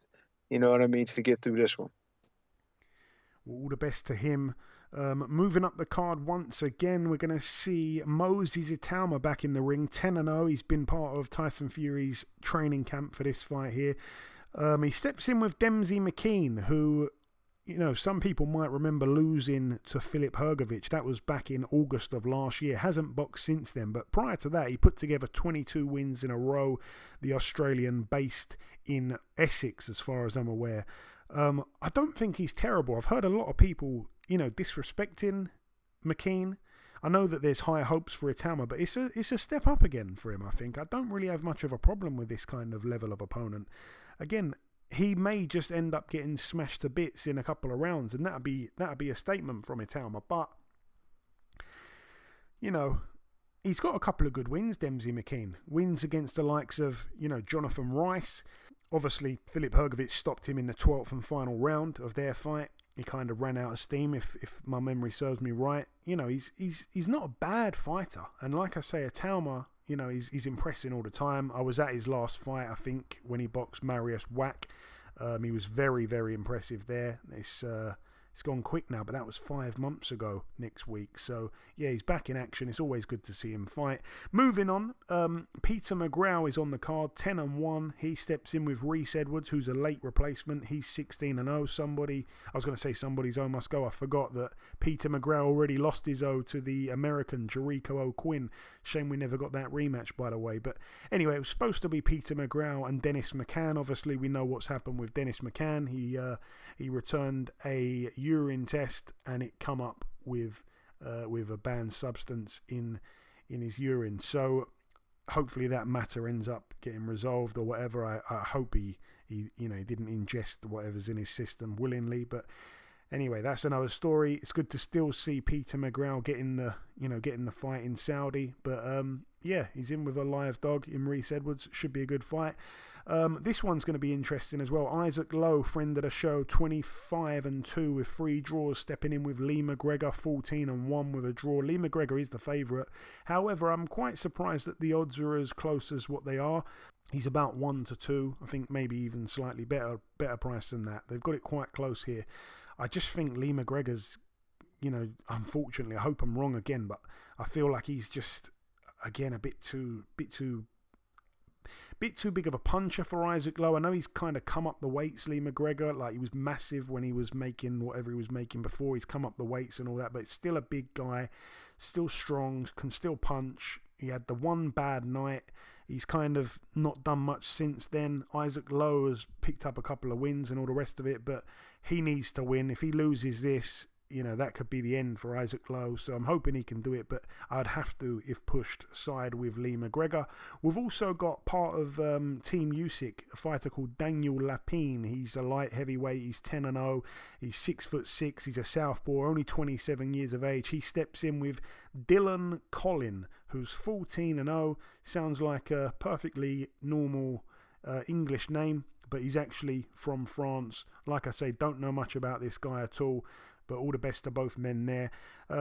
to get through this one. All the best to him. Moving up the card once again, we're going to see Moses Itauma back in the ring, 10-0. He's been part of Tyson Fury's training camp for this fight here. He steps in with Dempsey McKean, who, some people might remember losing to Filip Hrgovic. That was back in August of last year. Hasn't boxed since then, but prior to that, he put together 22 wins in a row. The Australian, based in Essex, as far as I'm aware. I don't think he's terrible. I've heard a lot of people, disrespecting McKean. I know that there's high hopes for Itauma, but it's a step up again for him, I think. I don't really have much of a problem with this kind of level of opponent. Again, he may just end up getting smashed to bits in a couple of rounds, and that'd be a statement from Itauma. But he's got a couple of good wins, Dempsey McKean. Wins against the likes of Jonathan Rice. Obviously, Filip Hrgovic stopped him in the 12th and final round of their fight. He kind of ran out of steam, if my memory serves me right. He's not a bad fighter, and like I say, Itauma, he's impressing all the time. I was at his last fight, I think, when he boxed Marius Wack. He was very, very impressive there. It's gone quick now, but that was 5 months ago next week. So, yeah, he's back in action. It's always good to see him fight. Moving on, Peter McGraw is on the card, 10-1. He steps in with Reese Edwards, who's a late replacement. He's 16-0. Somebody's O must go. I forgot that Peter McGraw already lost his O to the American Jericho O'Quinn. Shame we never got that rematch, by the way. But anyway, it was supposed to be Peter McGraw and Dennis McCann. Obviously, we know what's happened with Dennis McCann. He returned a urine test, and it come up with with a banned substance in his urine. So hopefully that matter ends up getting resolved or whatever. I hope he didn't ingest whatever's in his system willingly. But anyway, that's another story. It's good to still see Peter McGraw getting the fight in Saudi. But yeah, he's in with a live dog in Reese Edwards. Should be a good fight. This one's going to be interesting as well. Isaac Lowe, friend of the show, 25-2 with 3 draws, stepping in with Lee McGregor, 14-1 with a draw. Lee McGregor is the favourite. However, I'm quite surprised that the odds are as close as what they are. He's about 1-2. I think maybe even slightly better price than that. They've got it quite close here. I just think Lee McGregor's, unfortunately, I hope I'm wrong again, but I feel like he's just, again, a bit too big of a puncher for Isaac Lowe. I know he's kind of come up the weights, Lee McGregor. Like, he was massive when he was making whatever he was making before. He's come up the weights and all that, but it's still a big guy, still strong, can still punch. He had the one bad night. He's kind of not done much since then. Isaac Lowe has picked up a couple of wins and all the rest of it, but he needs to win. If he loses this, that could be the end for Isaac Lowe. So I'm hoping he can do it, but I'd have to, if pushed, side with Lee McGregor. We've also got part of Team Usyk, a fighter called Daniel Lapine. He's a light heavyweight. He's 10-0. He's 6'6". He's a southpaw, only 27 years of age. He steps in with Dylan Collin, who's 14-0. Sounds like a perfectly normal English name, but he's actually from France. Like I say, don't know much about this guy at all, but all the best to both men there.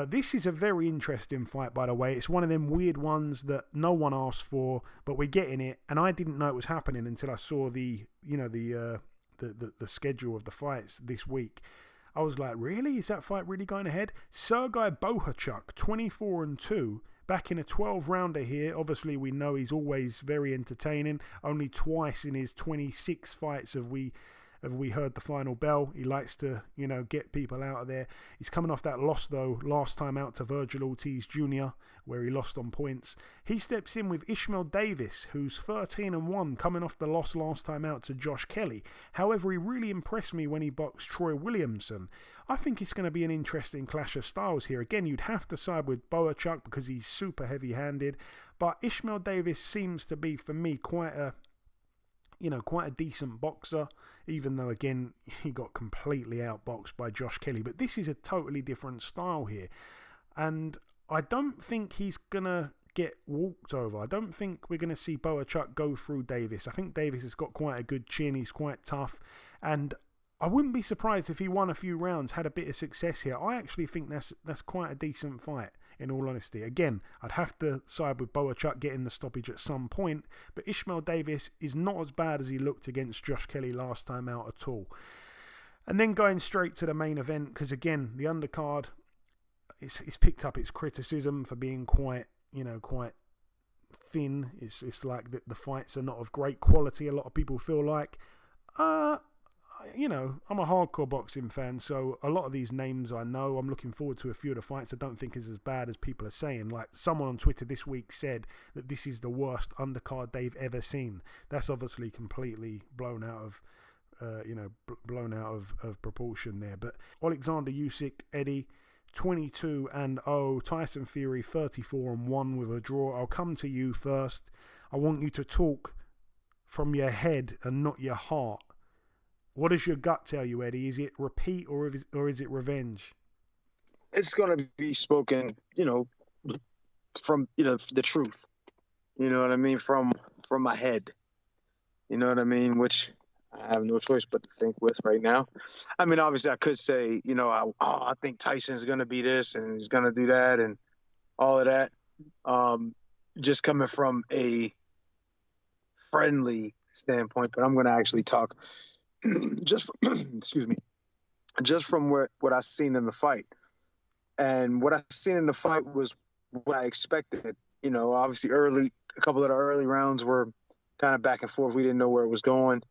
This is a very interesting fight, by the way. It's one of them weird ones that no one asked for, but we're getting it. And I didn't know it was happening until I saw the schedule of the fights this week. I was like, really? Is that fight really going ahead? Sergei Bohachuk, 24-2, back in a 12-rounder here. Obviously, we know he's always very entertaining. Only twice in his 26 fights have we heard the final bell. He likes to, get people out of there. He's coming off that loss, though, last time out to Virgil Ortiz Jr., where he lost on points. He steps in with Ishmael Davis, who's 13-1, coming off the loss last time out to Josh Kelly. However, he really impressed me when he boxed Troy Williamson. I think it's going to be an interesting clash of styles here. Again, you'd have to side with Bohachuk because he's super heavy-handed, but Ishmael Davis seems to be, for me, quite a decent boxer, even though, again, he got completely outboxed by Josh Kelly. But this is a totally different style here. And I don't think he's going to get walked over. I don't think we're going to see Bohachuk go through Davis. I think Davis has got quite a good chin. He's quite tough. And I wouldn't be surprised if he won a few rounds, had a bit of success here. I actually think that's quite a decent fight, in all honesty. Again, I'd have to side with Bohachuk getting the stoppage at some point, but Ishmael Davis is not as bad as he looked against Josh Kelly last time out at all. And then going straight to the main event, because again, the undercard, it's picked up its criticism for being quite thin. It's like the fights are not of great quality, a lot of people feel like. I'm a hardcore boxing fan, so a lot of these names I know. I'm looking forward to a few of the fights. I don't think is as bad as people are saying. Like, someone on Twitter this week said that this is the worst undercard they've ever seen. That's obviously completely blown out of proportion there. But Alexander Usyk, Eddie, 22-0. Tyson Fury, 34-1 with a draw. I'll come to you first. I want you to talk from your head and not your heart. What does your gut tell you, Eddie? Is it repeat or is it revenge? It's going to be spoken, from, the truth. You know what I mean? From my head. You know what I mean? Which I have no choice but to think with right now. I mean, obviously I could say, I think Tyson's going to be this and he's going to do that and all of that. Just coming from a friendly standpoint, but I'm going to actually talk just from what I've seen in the fight. And what I've seen in the fight was what I expected. Obviously a couple of the early rounds were kind of back and forth. We didn't know where it was going.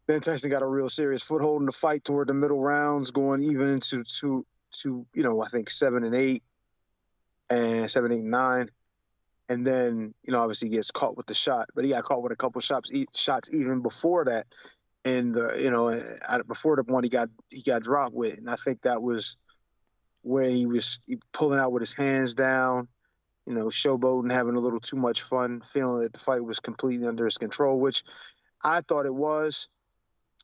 Then Tyson got a real serious foothold in the fight toward the middle rounds, going even into I think 7 and 8 and 7, 8, and 9. And then, obviously he gets caught with the shot, but he got caught with a couple shots even before that. And before the one he got dropped with, and I think that was where he was pulling out with his hands down, showboating, having a little too much fun, feeling that the fight was completely under his control, which I thought it was,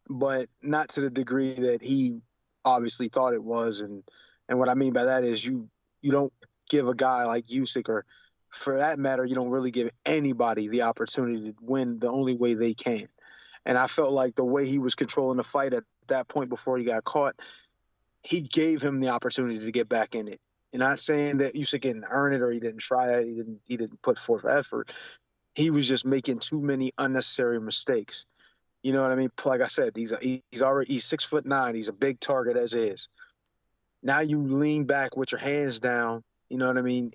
but not to the degree that he obviously thought it was. And what I mean by that is you don't give a guy like Usyk, or for that matter, you don't really give anybody the opportunity to win the only way they can. And I felt like the way he was controlling the fight at that point before he got caught, he gave him the opportunity to get back in it. And not saying that Usyk didn't earn it or he didn't try it, he didn't put forth effort. He was just making too many unnecessary mistakes. You know what I mean? Like I said, he's 6'9". He's a big target as is. Now you lean back with your hands down. You know what I mean?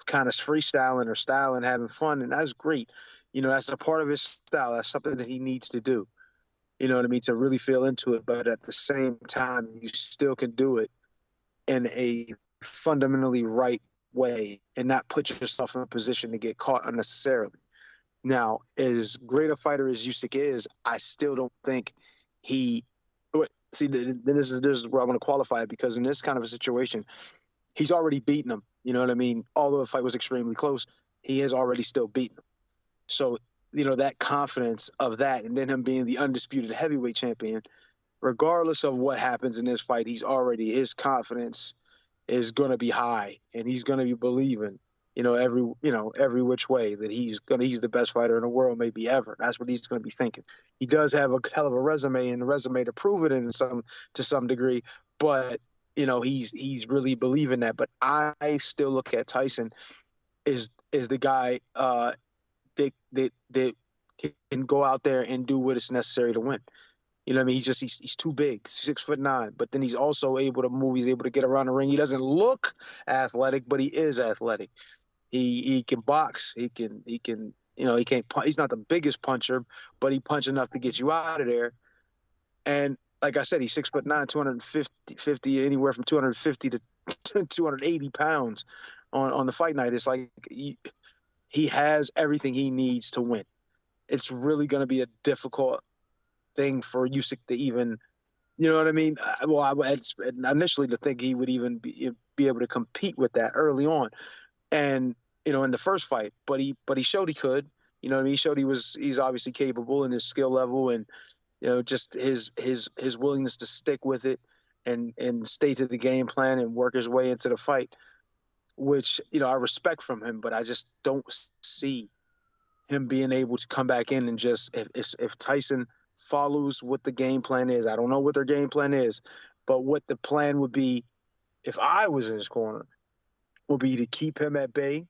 Kind of freestyling or styling, having fun, and that's great. That's a part of his style. That's something that he needs to do. You know what I mean? To really feel into it, but at the same time, you still can do it in a fundamentally right way and not put yourself in a position to get caught unnecessarily. Now, as great a fighter as Usyk is, I still don't think he. See, this is where I'm going to qualify it, because in this kind of a situation, he's already beaten him. You know what I mean? Although the fight was extremely close, he has already still beaten him. So, that confidence of that, and then him being the undisputed heavyweight champion, regardless of what happens in this fight, his confidence is going to be high, and he's going to be believing, every which way that he's the best fighter in the world, maybe ever. That's what he's going to be thinking. He does have a hell of a resume, and a resume to prove it to some degree, but he's really believing that. But I still look at Tyson is the guy that can go out there and do what is necessary to win. You know what I mean? He's too big, 6'9", but then he's also able to move. He's able to get around the ring. He doesn't look athletic, but he is athletic. He can box. He can. He can't. He's not the biggest puncher, but he punch enough to get you out of there. And like I said, he's 6'9", 250, anywhere from 250 to 280 pounds on the fight night. It's like he has everything he needs to win. It's really going to be a difficult thing for Usyk to even, you know what I mean? Well, I had initially to think he would even be able to compete with that early on, and in the first fight. But he showed he could. You know what I mean? He showed he's obviously capable in his skill level, and just his willingness to stick with it and stay to the game plan and work his way into the fight, which I respect from him. But I just don't see him being able to come back in and just if Tyson follows what the game plan is. I don't know what their game plan is, but what the plan would be if I was in his corner would be to keep him at bay,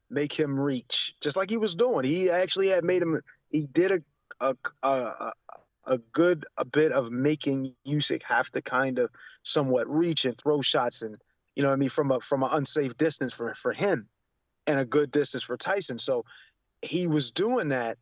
make him reach, just like he was doing. He actually had made him. He did a good bit of making Usyk have to kind of somewhat reach and throw shots, and from an unsafe distance for him, and a good distance for Tyson. So he was doing that,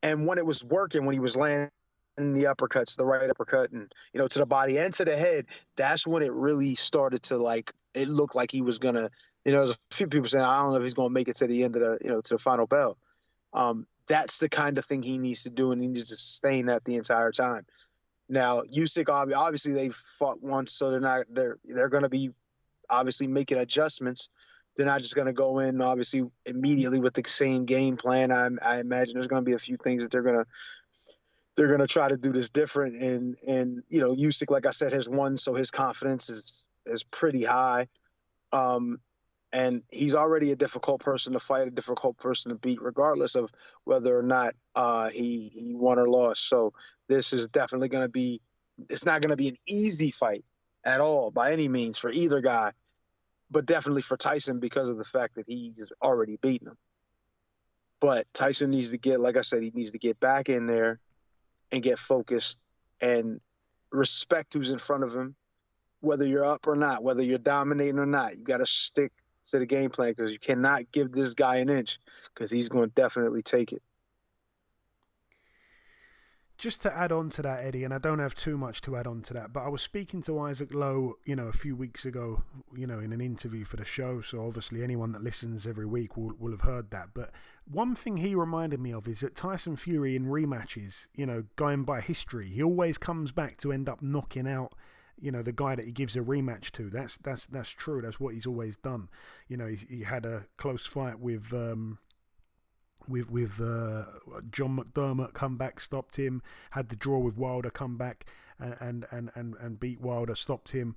and when it was working, when he was landing the uppercuts, the right uppercut, and to the body and to the head, that's when it really started to it looked like he was gonna. There's a few people saying, I don't know if he's gonna make it to the end of the to the final bell. That's the kind of thing he needs to do, and he needs to sustain that the entire time. Now, Usyk, obviously they fought once, so they're going to be obviously making adjustments. They're not just going to go in obviously immediately with the same game plan. I imagine there's going to be a few things that they're going to try to do this different. And Usyk, like I said, has won, so his confidence is pretty high. And he's already a difficult person to fight, a difficult person to beat, regardless of whether or not he won or lost. So this is definitely going to be – it's not going to be an easy fight at all by any means for either guy, but definitely for Tyson because of the fact that he's already beaten him. But Tyson needs to get – like I said, he needs to get back in there and get focused and respect who's in front of him, whether you're up or not, whether you're dominating or not. You got to stick – to the game plan, because you cannot give this guy an inch, because he's going to definitely take it. Just to add on to that, Eddie, and I don't have too much to add on to that, but I was speaking to Isaac Lowe, a few weeks ago, in an interview for the show, so obviously anyone that listens every week will have heard that. But one thing he reminded me of is that Tyson Fury in rematches, going by history, he always comes back to end up knocking out the guy that he gives a rematch to. That's true. That's what he's always done. He had a close fight with John McDermott, come back, stopped him. Had the draw with Wilder, come back and beat Wilder, stopped him.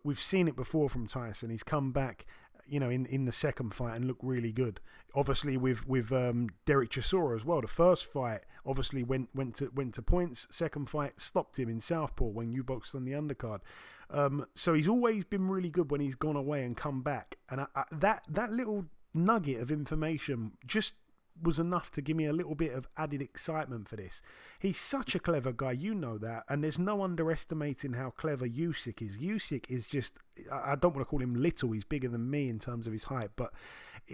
We've seen it before from Tyson. He's come back, in the second fight and looked really good. Obviously with Derek Chisora as well. The first fight obviously went to points. Second fight stopped him in southpaw when you boxed on the undercard. So he's always been really good when he's gone away and come back. And that little nugget of information just was enough to give me a little bit of added excitement for this. He's such a clever guy, that, and there's no underestimating how clever Usyk is. Usyk is just, I don't want to call him little, he's bigger than me in terms of his height, but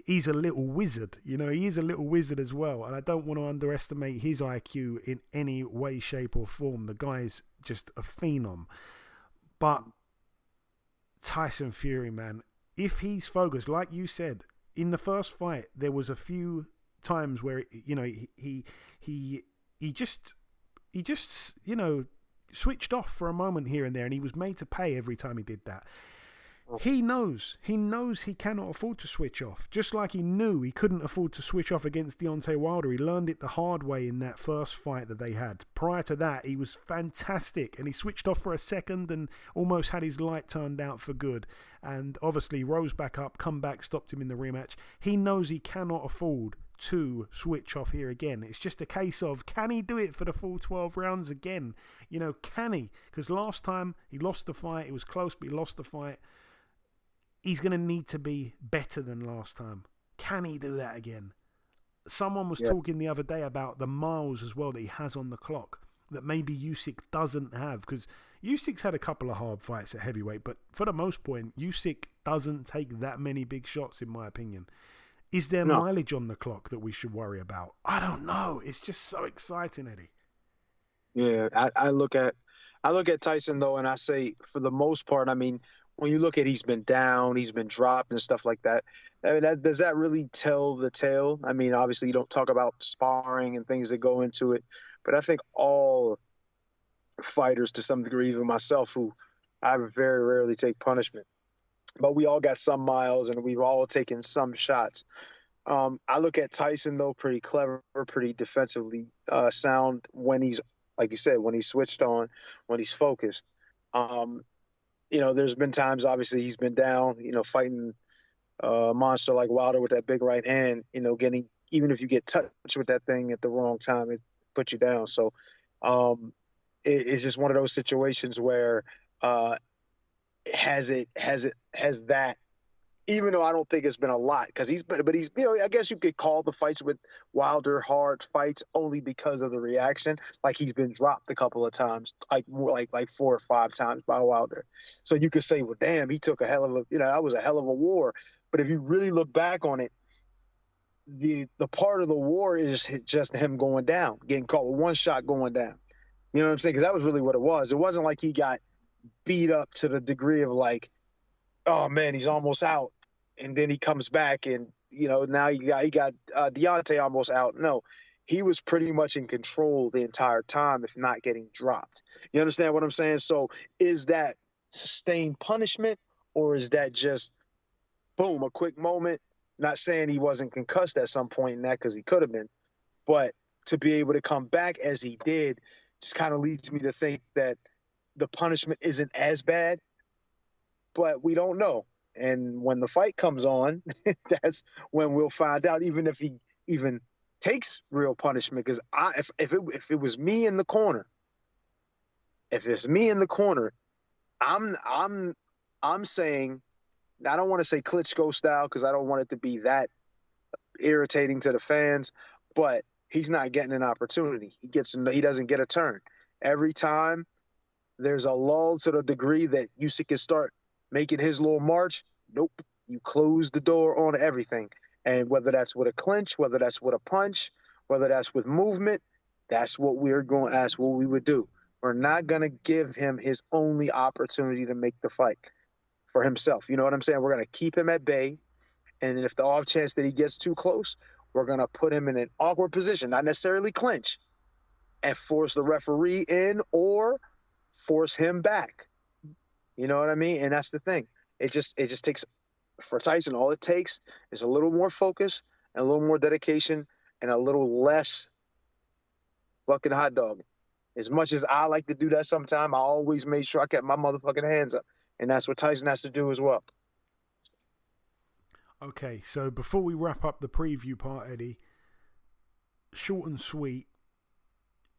he's a little wizard. He is a little wizard as well, and I don't want to underestimate his IQ in any way, shape or form. The guy's just a phenom. But Tyson Fury, man, if he's focused, like you said, in the first fight, there was a few times where he just switched off for a moment here and there, and he was made to pay every time he did that. He knows he cannot afford to switch off, just like he knew he couldn't afford to switch off against Deontay Wilder. He learned it the hard way in that first fight that they had. Prior to that, he was fantastic, and he switched off for a second and almost had his light turned out for good, and obviously rose back up, come back, stopped him in the rematch. He knows he cannot afford to switch off here again. It's just a case of, can he do it for the full 12 rounds again? Can he? Because last time he lost the fight, it was close, but he lost the fight. He's going to need to be better than last time. Can he do that again? Someone was talking the other day about the miles as well that he has on the clock that maybe Usyk doesn't have, because Usyk's had a couple of hard fights at heavyweight, but for the most part, Usyk doesn't take that many big shots, in my opinion. Is there mileage on the clock that we should worry about? I don't know. It's just so exciting, Eddie. Yeah, I look at Tyson though, and I say for the most part, I mean, when you look at he's been down, he's been dropped and stuff like that. I mean, does that really tell the tale? I mean, obviously you don't talk about sparring and things that go into it, but I think all fighters to some degree, even myself, who I very rarely take punishment, but we all got some miles and we've all taken some shots. I look at Tyson though, pretty clever, pretty defensively sound when he's, like you said, when he's switched on, when he's focused. There's been times, obviously, he's been down, fighting a monster like Wilder with that big right hand, even if you get touched with that thing at the wrong time, it puts you down. So it's just one of those situations where has that, even though I don't think it's been a lot, because but he's, I guess you could call the fights with Wilder hard fights only because of the reaction. Like he's been dropped a couple of times, like 4 or 5 times by Wilder. So you could say, well, damn, he took that was a hell of a war. But if you really look back on it, the part of the war is just him going down, getting caught with one shot going down. You know what I'm saying? Because that was really what it was. It wasn't like he got beat up to the degree of like, oh man, he's almost out, and then he comes back, and now he got Deontay almost out. No, he was pretty much in control the entire time, if not getting dropped. You understand what I'm saying? So is that sustained punishment, or is that just boom, a quick moment? Not saying he wasn't concussed at some point in that, because he could have been, but to be able to come back as he did just kind of leads me to think that the punishment isn't as bad. But we don't know. And when the fight comes on, that's when we'll find out, even if he even takes real punishment. Because if it was me in the corner, I'm saying, I don't want to say Klitschko style, because I don't want it to be that irritating to the fans, but he's not getting an opportunity. He doesn't get a turn. Every time there's a lull to the degree that Usyk can start making his little march, nope, you close the door on everything. And whether that's with a clinch, whether that's with a punch, whether that's with movement, that's what we would do. We're not going to give him his only opportunity to make the fight for himself. You know what I'm saying? We're going to keep him at bay. And if the off chance that he gets too close, we're going to put him in an awkward position, not necessarily clinch, and force the referee in or force him back. You know what I mean? And that's the thing. It just takes for Tyson. All it takes is a little more focus and a little more dedication and a little less fucking hot dog. As much as I like to do that sometime, I always made sure I kept my motherfucking hands up. And that's what Tyson has to do as well. Okay, so before we wrap up the preview part, Eddie, short and sweet,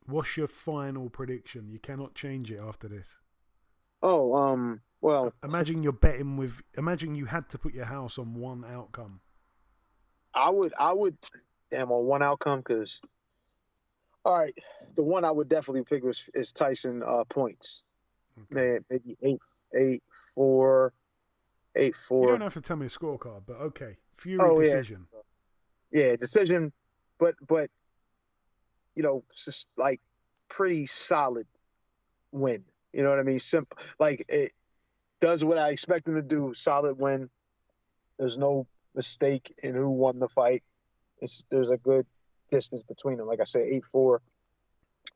what's your final prediction? You cannot change it after this. Oh, well, imagine you're betting with. Imagine you had to put your house on one outcome. I would, damn, on one outcome, because, all right, the one I would definitely pick is Tyson points. Okay. Man, maybe 8-4. You don't have to tell me the scorecard, but okay, Fury decision. Yeah, decision, but you know, just like pretty solid win. You know what I mean? Simple, like it does what I expect him to do. Solid win. There's no mistake in who won the fight. There's a good distance between them. Like I said, 8-4.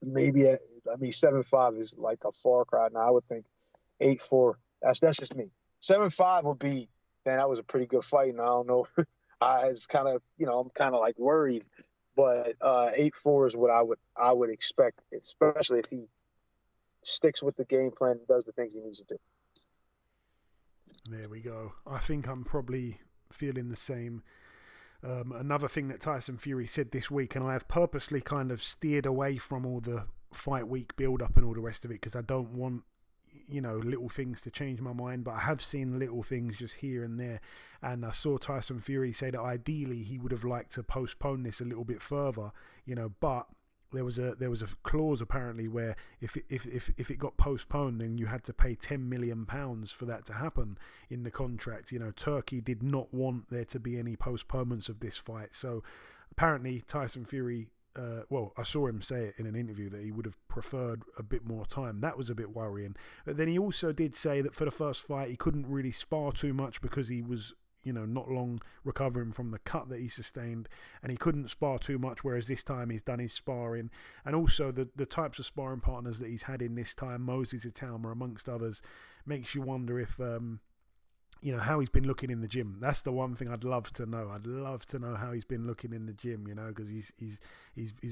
Maybe 7-5 is like a far cry. Now I would think 8-4. That's just me. 7-5 would be, man, that was a pretty good fight. And I don't know. It's kind of, I'm kind of like worried. But 8-4 is what I would expect, especially if he sticks with the game plan and does the things he needs to do. There we go. I think I'm probably feeling the same. Another thing that Tyson Fury said this week, and I have purposely kind of steered away from all the fight week build-up and all the rest of it because I don't want, little things to change my mind, but I have seen little things just here and there, and I saw Tyson Fury say that ideally he would have liked to postpone this a little bit further, but there was a clause apparently where if it got postponed, then you had to pay £10 million for that to happen in the contract. Turkey did not want there to be any postponements of this fight, so apparently Tyson Fury, I saw him say it in an interview that he would have preferred a bit more time. That was a bit worrying. But then he also did say that for the first fight he couldn't really spar too much because he was not long recovering from the cut that he sustained, and he couldn't spar too much, whereas this time he's done his sparring. And also the types of sparring partners that he's had in this time, Moses Italma amongst others, makes you wonder if how he's been looking in the gym. That's the one thing I'd love to know. I'd love to know how he's been looking in the gym, because he's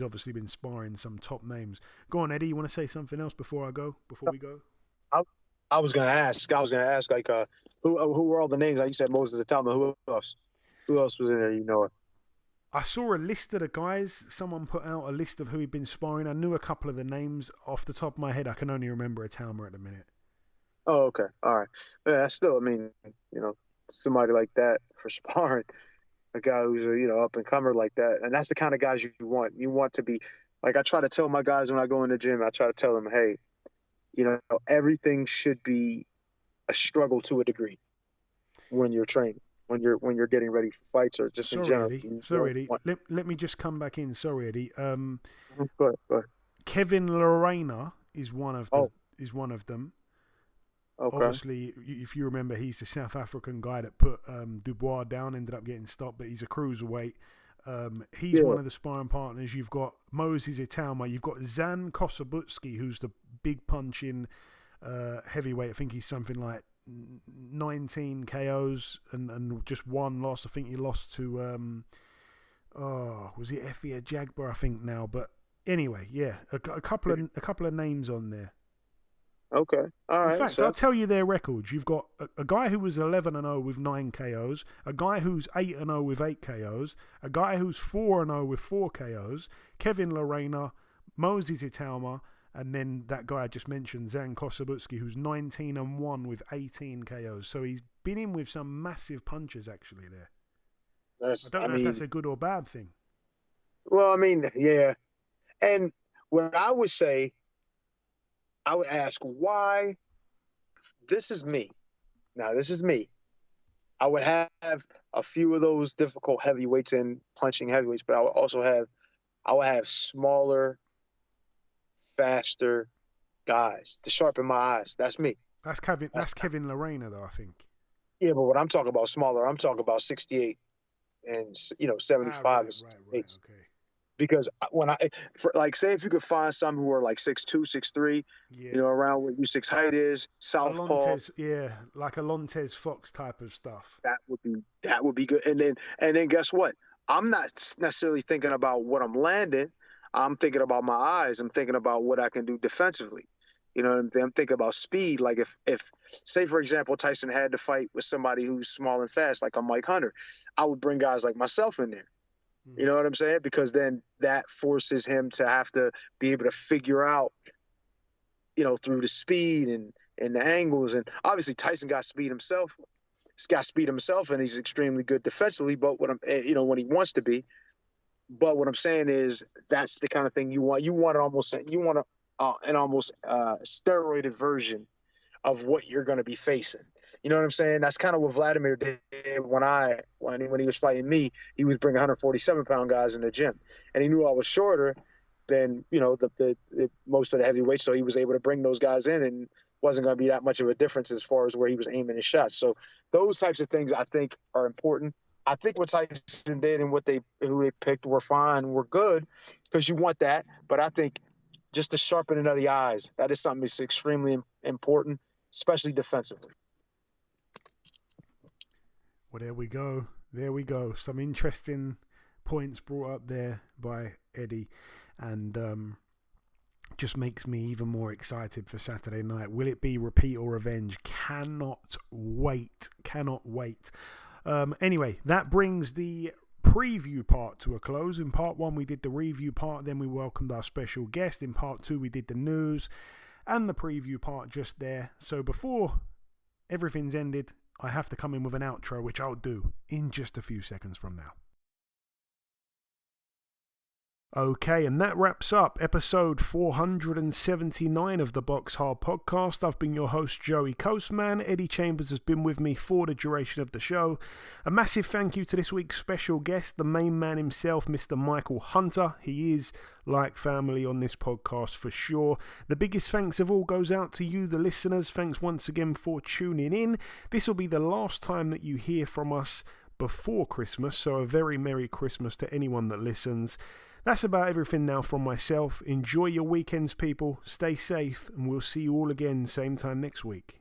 obviously been sparring some top names. Go on, Eddie, you want to say something else before we go? I was gonna ask like who were all the names? Like you said, Moses Italma. Who else? Who else was in there? I saw a list of the guys. Someone put out a list of who he'd been sparring. I knew a couple of the names off the top of my head. I can only remember Italma at the minute. Oh, okay, all right. Yeah, still, somebody like that for sparring, a guy who's up and comer like that, and that's the kind of guys you want. You want to be like, I try to tell my guys when I go in the gym. I try to tell them, hey, everything should be a struggle to a degree when you're training, when you're getting ready for fights or just in general. Sorry, Eddie. Let me just come back in. Sorry, Eddie. Go ahead. Kevin Lorena is one of them. Okay. Obviously, if you remember, he's the South African guy that put Dubois down, ended up getting stopped, but he's a cruiserweight. He's one of the sparring partners. You've got Moses Italma. You've got Zan Kosabutski, who's the big punching heavyweight. I think he's something like 19 KOs and just one loss. I think he lost to was it Efia Jagba? I think now, but anyway, yeah, a couple of names on there. Okay. All right. In fact, I'll tell you their records. You've got a guy who was 11-0 with 9 KOs, a guy who's 8-0 with 8 KOs, a guy who's 4-0 with 4 KOs, Kevin Lorena, Moses Italma, and then that guy I just mentioned, Zan Kosabutski, who's 19-1 with 18 KOs. So he's been in with some massive punches actually there. I don't know if that's a good or bad thing. Well, yeah. And what I would say, I would ask why. This is me. Now, this is me. I would have a few of those difficult heavyweights and punching heavyweights, but I would have smaller, faster guys to sharpen my eyes. That's me. That's Kevin Lorena, though, I think. Yeah, but what I'm talking about smaller, I'm talking about 68 and 75 and 68. Right, okay. because say if you could find some who are like 6'2", 6'3", around what Usyk's height is, southpaw, like a Lontez Fox type of stuff. That would be good. And then guess what? I'm not necessarily thinking about what I'm landing. I'm thinking about my eyes. I'm thinking about what I can do defensively. I'm thinking about speed. Like if say, for example, Tyson had to fight with somebody who's small and fast, like a Mike Hunter, I would bring guys like myself in there. You know what I'm saying? Because then that forces him to have to be able to figure out, through the speed and the angles. And obviously Tyson got speed himself. He's got speed himself, and he's extremely good defensively, but when he wants to be. But what I'm saying is that's the kind of thing you want. You want an almost steroided version of what you're going to be facing. You know what I'm saying? That's kind of what Vladimir did when he was fighting me. He was bringing 147-pound guys in the gym, and he knew I was shorter than the most of the heavyweights, so he was able to bring those guys in, and wasn't going to be that much of a difference as far as where he was aiming his shots. So those types of things I think are important. I think what Tyson did and who they picked were fine, were good, because you want that. But I think just the sharpening of the eyes, that is something that's extremely important, especially defensively. Well, there we go. There we go. Some interesting points brought up there by Eddie, and just makes me even more excited for Saturday night. Will it be repeat or revenge? Cannot wait. Cannot wait. Anyway, that brings the preview part to a close. In part 1, we did the review part, then we welcomed our special guest. In part 2, we did the news and the preview part just there. So before everything's ended, I have to come in with an outro, which I'll do in just a few seconds from now. Okay, and that wraps up episode 479 of the BoxHard Podcast. I've been your host, Joey Coastman. Eddie Chambers has been with me for the duration of the show. A massive thank you to this week's special guest, the main man himself, Mr. Michael Hunter. He is like family on this podcast for sure. The biggest thanks of all goes out to you, the listeners. Thanks once again for tuning in. This will be the last time that you hear from us before Christmas, so a very Merry Christmas to anyone that listens. That's about everything now from myself. Enjoy your weekends, people. Stay safe, and we'll see you all again same time next week.